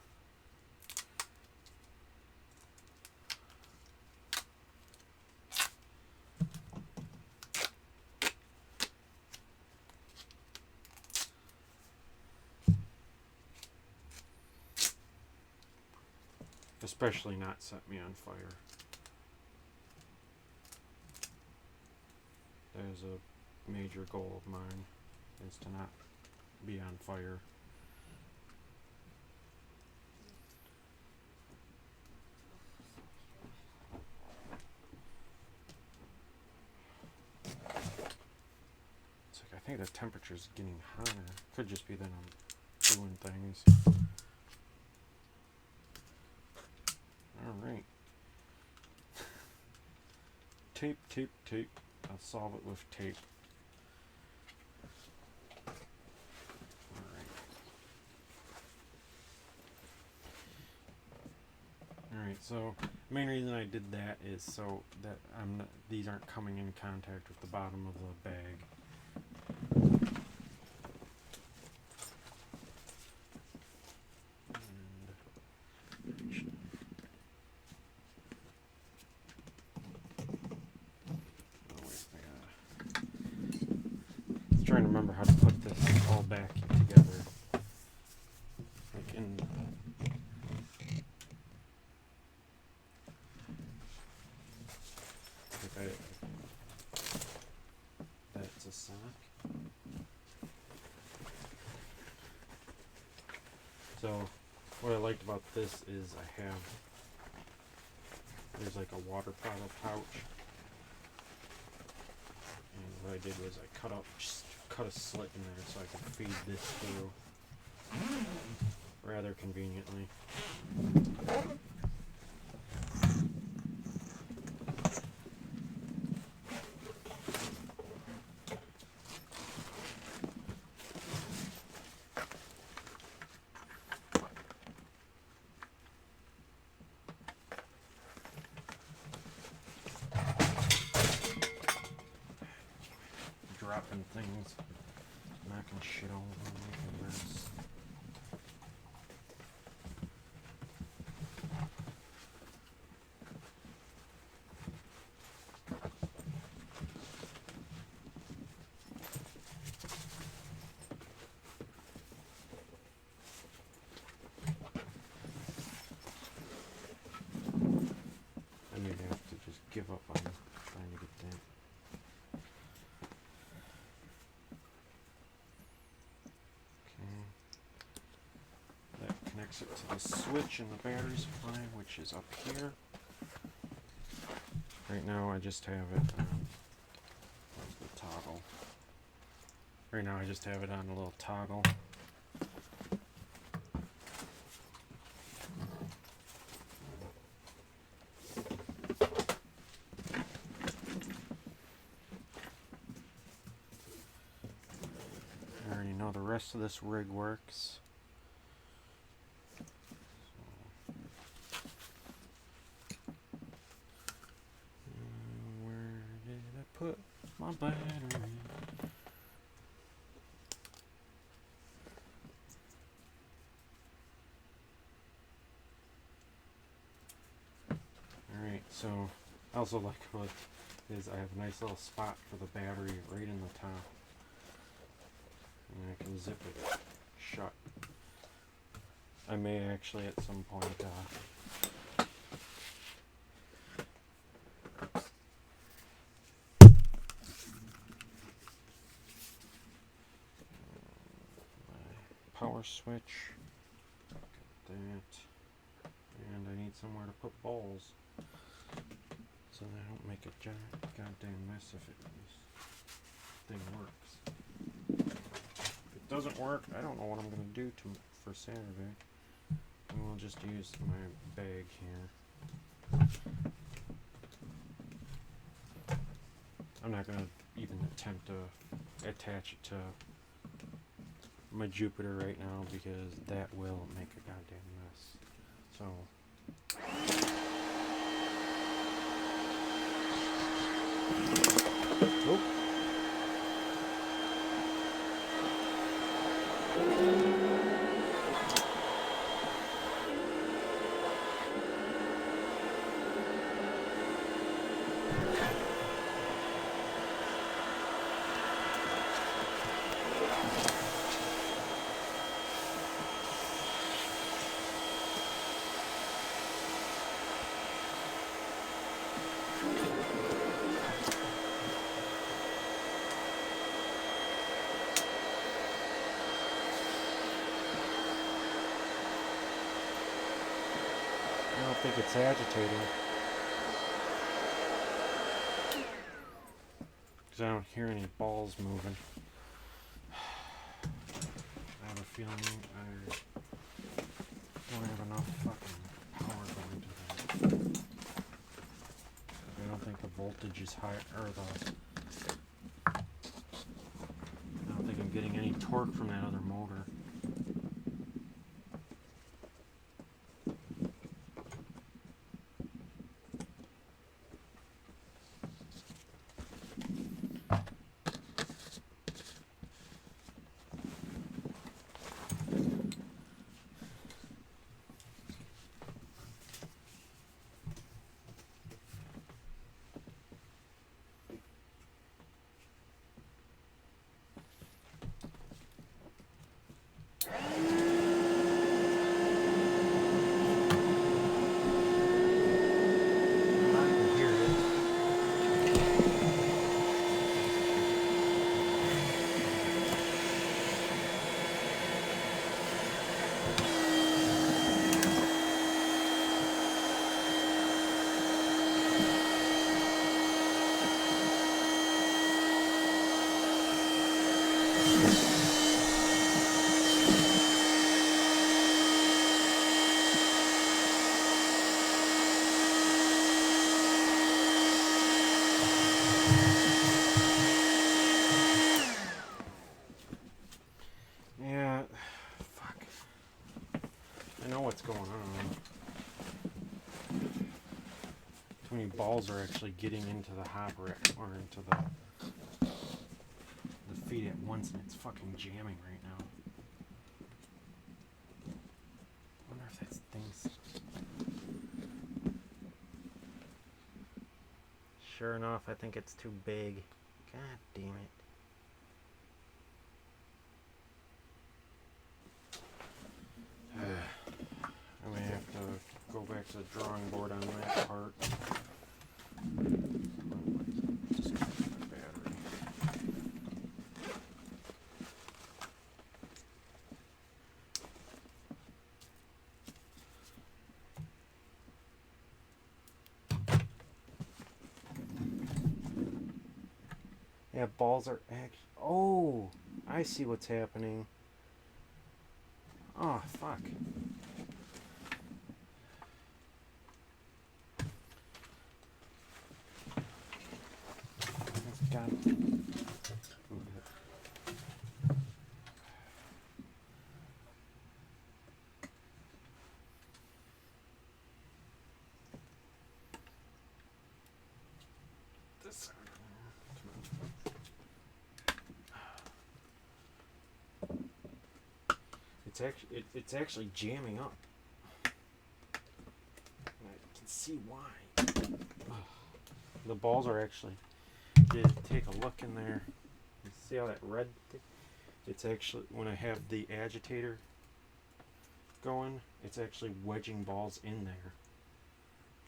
Speaker 1: Especially not set me on fire. That is a major goal of mine, is to not be on fire. It's like, I think the temperature's getting hotter. Could just be that I'm doing things. Alright. Tape, tape, tape. I'll solve it with tape. Alright, so the main reason I did that is so that these aren't coming in contact with the bottom of the bag. Trying to remember how to put this all back together. Like in that's a sock. So what I liked about this is there's like a water bottle pouch. And what I did was I cut a slit in there so I could feed this through rather conveniently. Dropping things, knocking shit all over, making a mess. I may have to just give up on trying to get that. Connects it to the switch in the battery supply, which is up here. Right now I just have it on the toggle. Right now I just have it on a little toggle. I already know the rest of this rig works. Put my battery. Alright, so I also like what is I have a nice little spot for the battery right in the top. And I can zip it shut. I may actually at some point power switch. Got that. And I need somewhere to put balls so that I don't make a giant goddamn mess if this thing works. If it doesn't work, I don't know what I'm going to do for Saturday. And we'll just use my bag here. I'm not going to even attempt to attach it to my Jupiter right now because that will make a goddamn mess. So oh. I don't think it's agitating. Because I don't hear any balls moving. I have a feeling I don't have enough fucking power going to that. I don't think the voltage is high, or I don't think I'm getting any torque from that other motor. Going on. Too many balls are actually getting into the hopper or into the feed at once, and it's fucking jamming right now. I wonder if that thing's... Sure enough, I think it's too big. God damn it. I may have to go back to the drawing board on that part. Disconnect the battery. Yeah, balls are actually... Oh! I see what's happening. Oh, fuck. God. This. It's actually jamming up. I can see why. The balls are actually... Take a look in there. You see how that red thing? It's actually, when I have the agitator going, it's actually wedging balls in there.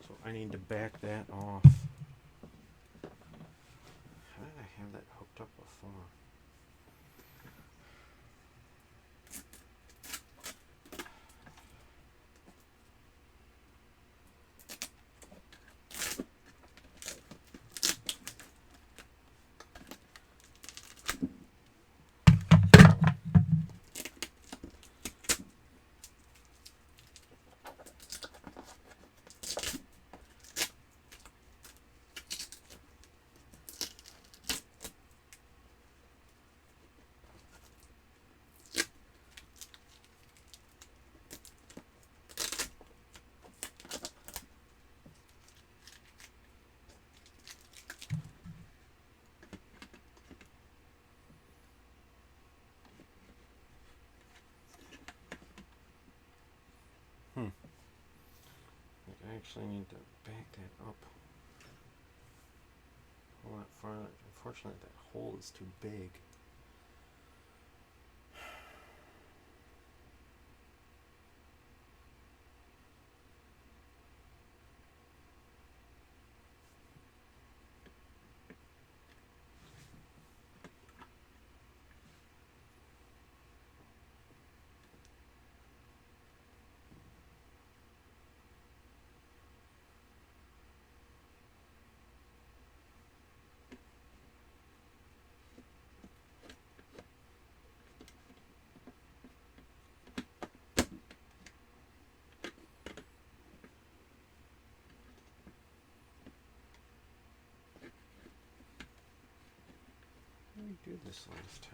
Speaker 1: So I need to back that off. How did I have that hooked up before? actually need to back that up a lot farther. Unfortunately, that hole is too big. How did we do this last time?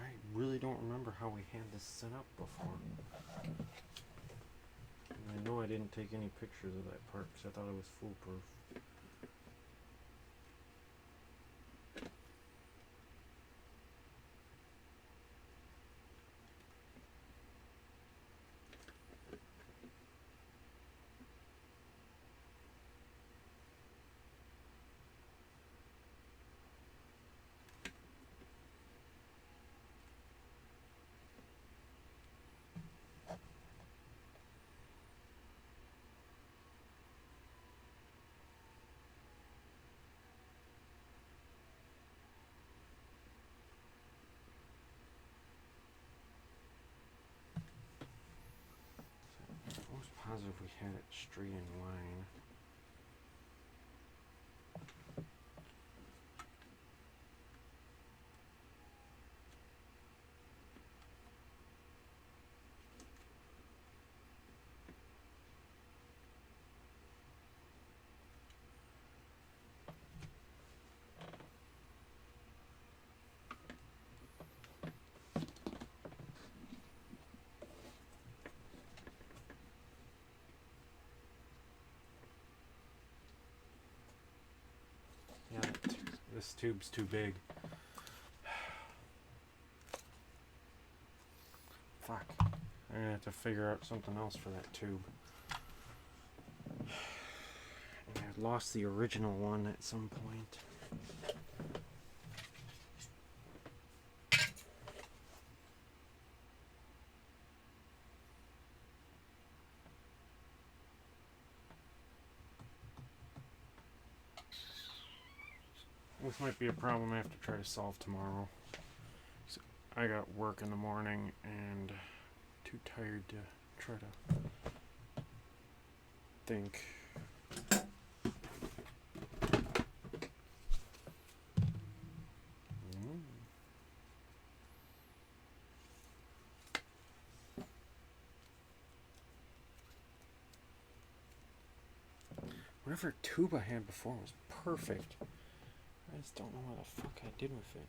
Speaker 1: I really don't remember how we had this set up before. And I know I didn't take any pictures of that part because I thought it was foolproof. I was positive we had it straight in line. Yeah, this tube's too big. Fuck. I'm gonna have to figure out something else for that tube. I lost the original one at some point. This might be a problem I have to try to solve tomorrow. So I got work in the morning and too tired to try to think. Whatever tube I had before was perfect. I just don't know what the fuck I did with it.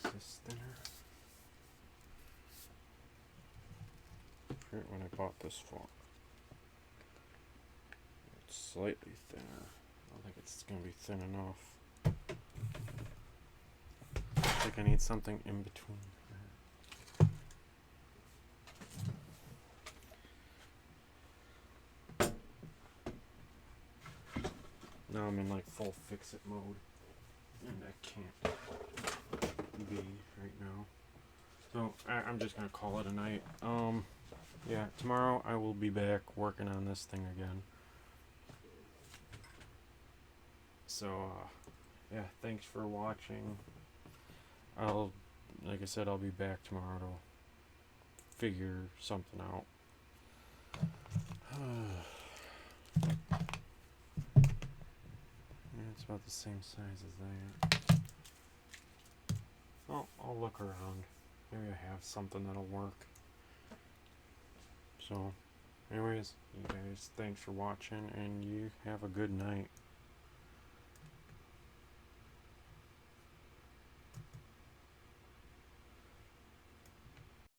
Speaker 1: Is this thinner? I forget when I bought this for. It's slightly thinner. I don't think it's gonna be thin enough. I think I need something in between. Now I'm in like full fix-it mode, and I can't be right now. So I'm just gonna call it a night. Yeah, tomorrow I will be back working on this thing again. So, yeah, thanks for watching. Like I said, I'll be back tomorrow figure something out. Yeah, it's about the same size as that. Oh, I'll look around. Maybe I have something that'll work. So, anyways, you guys, thanks for watching, and you have a good night.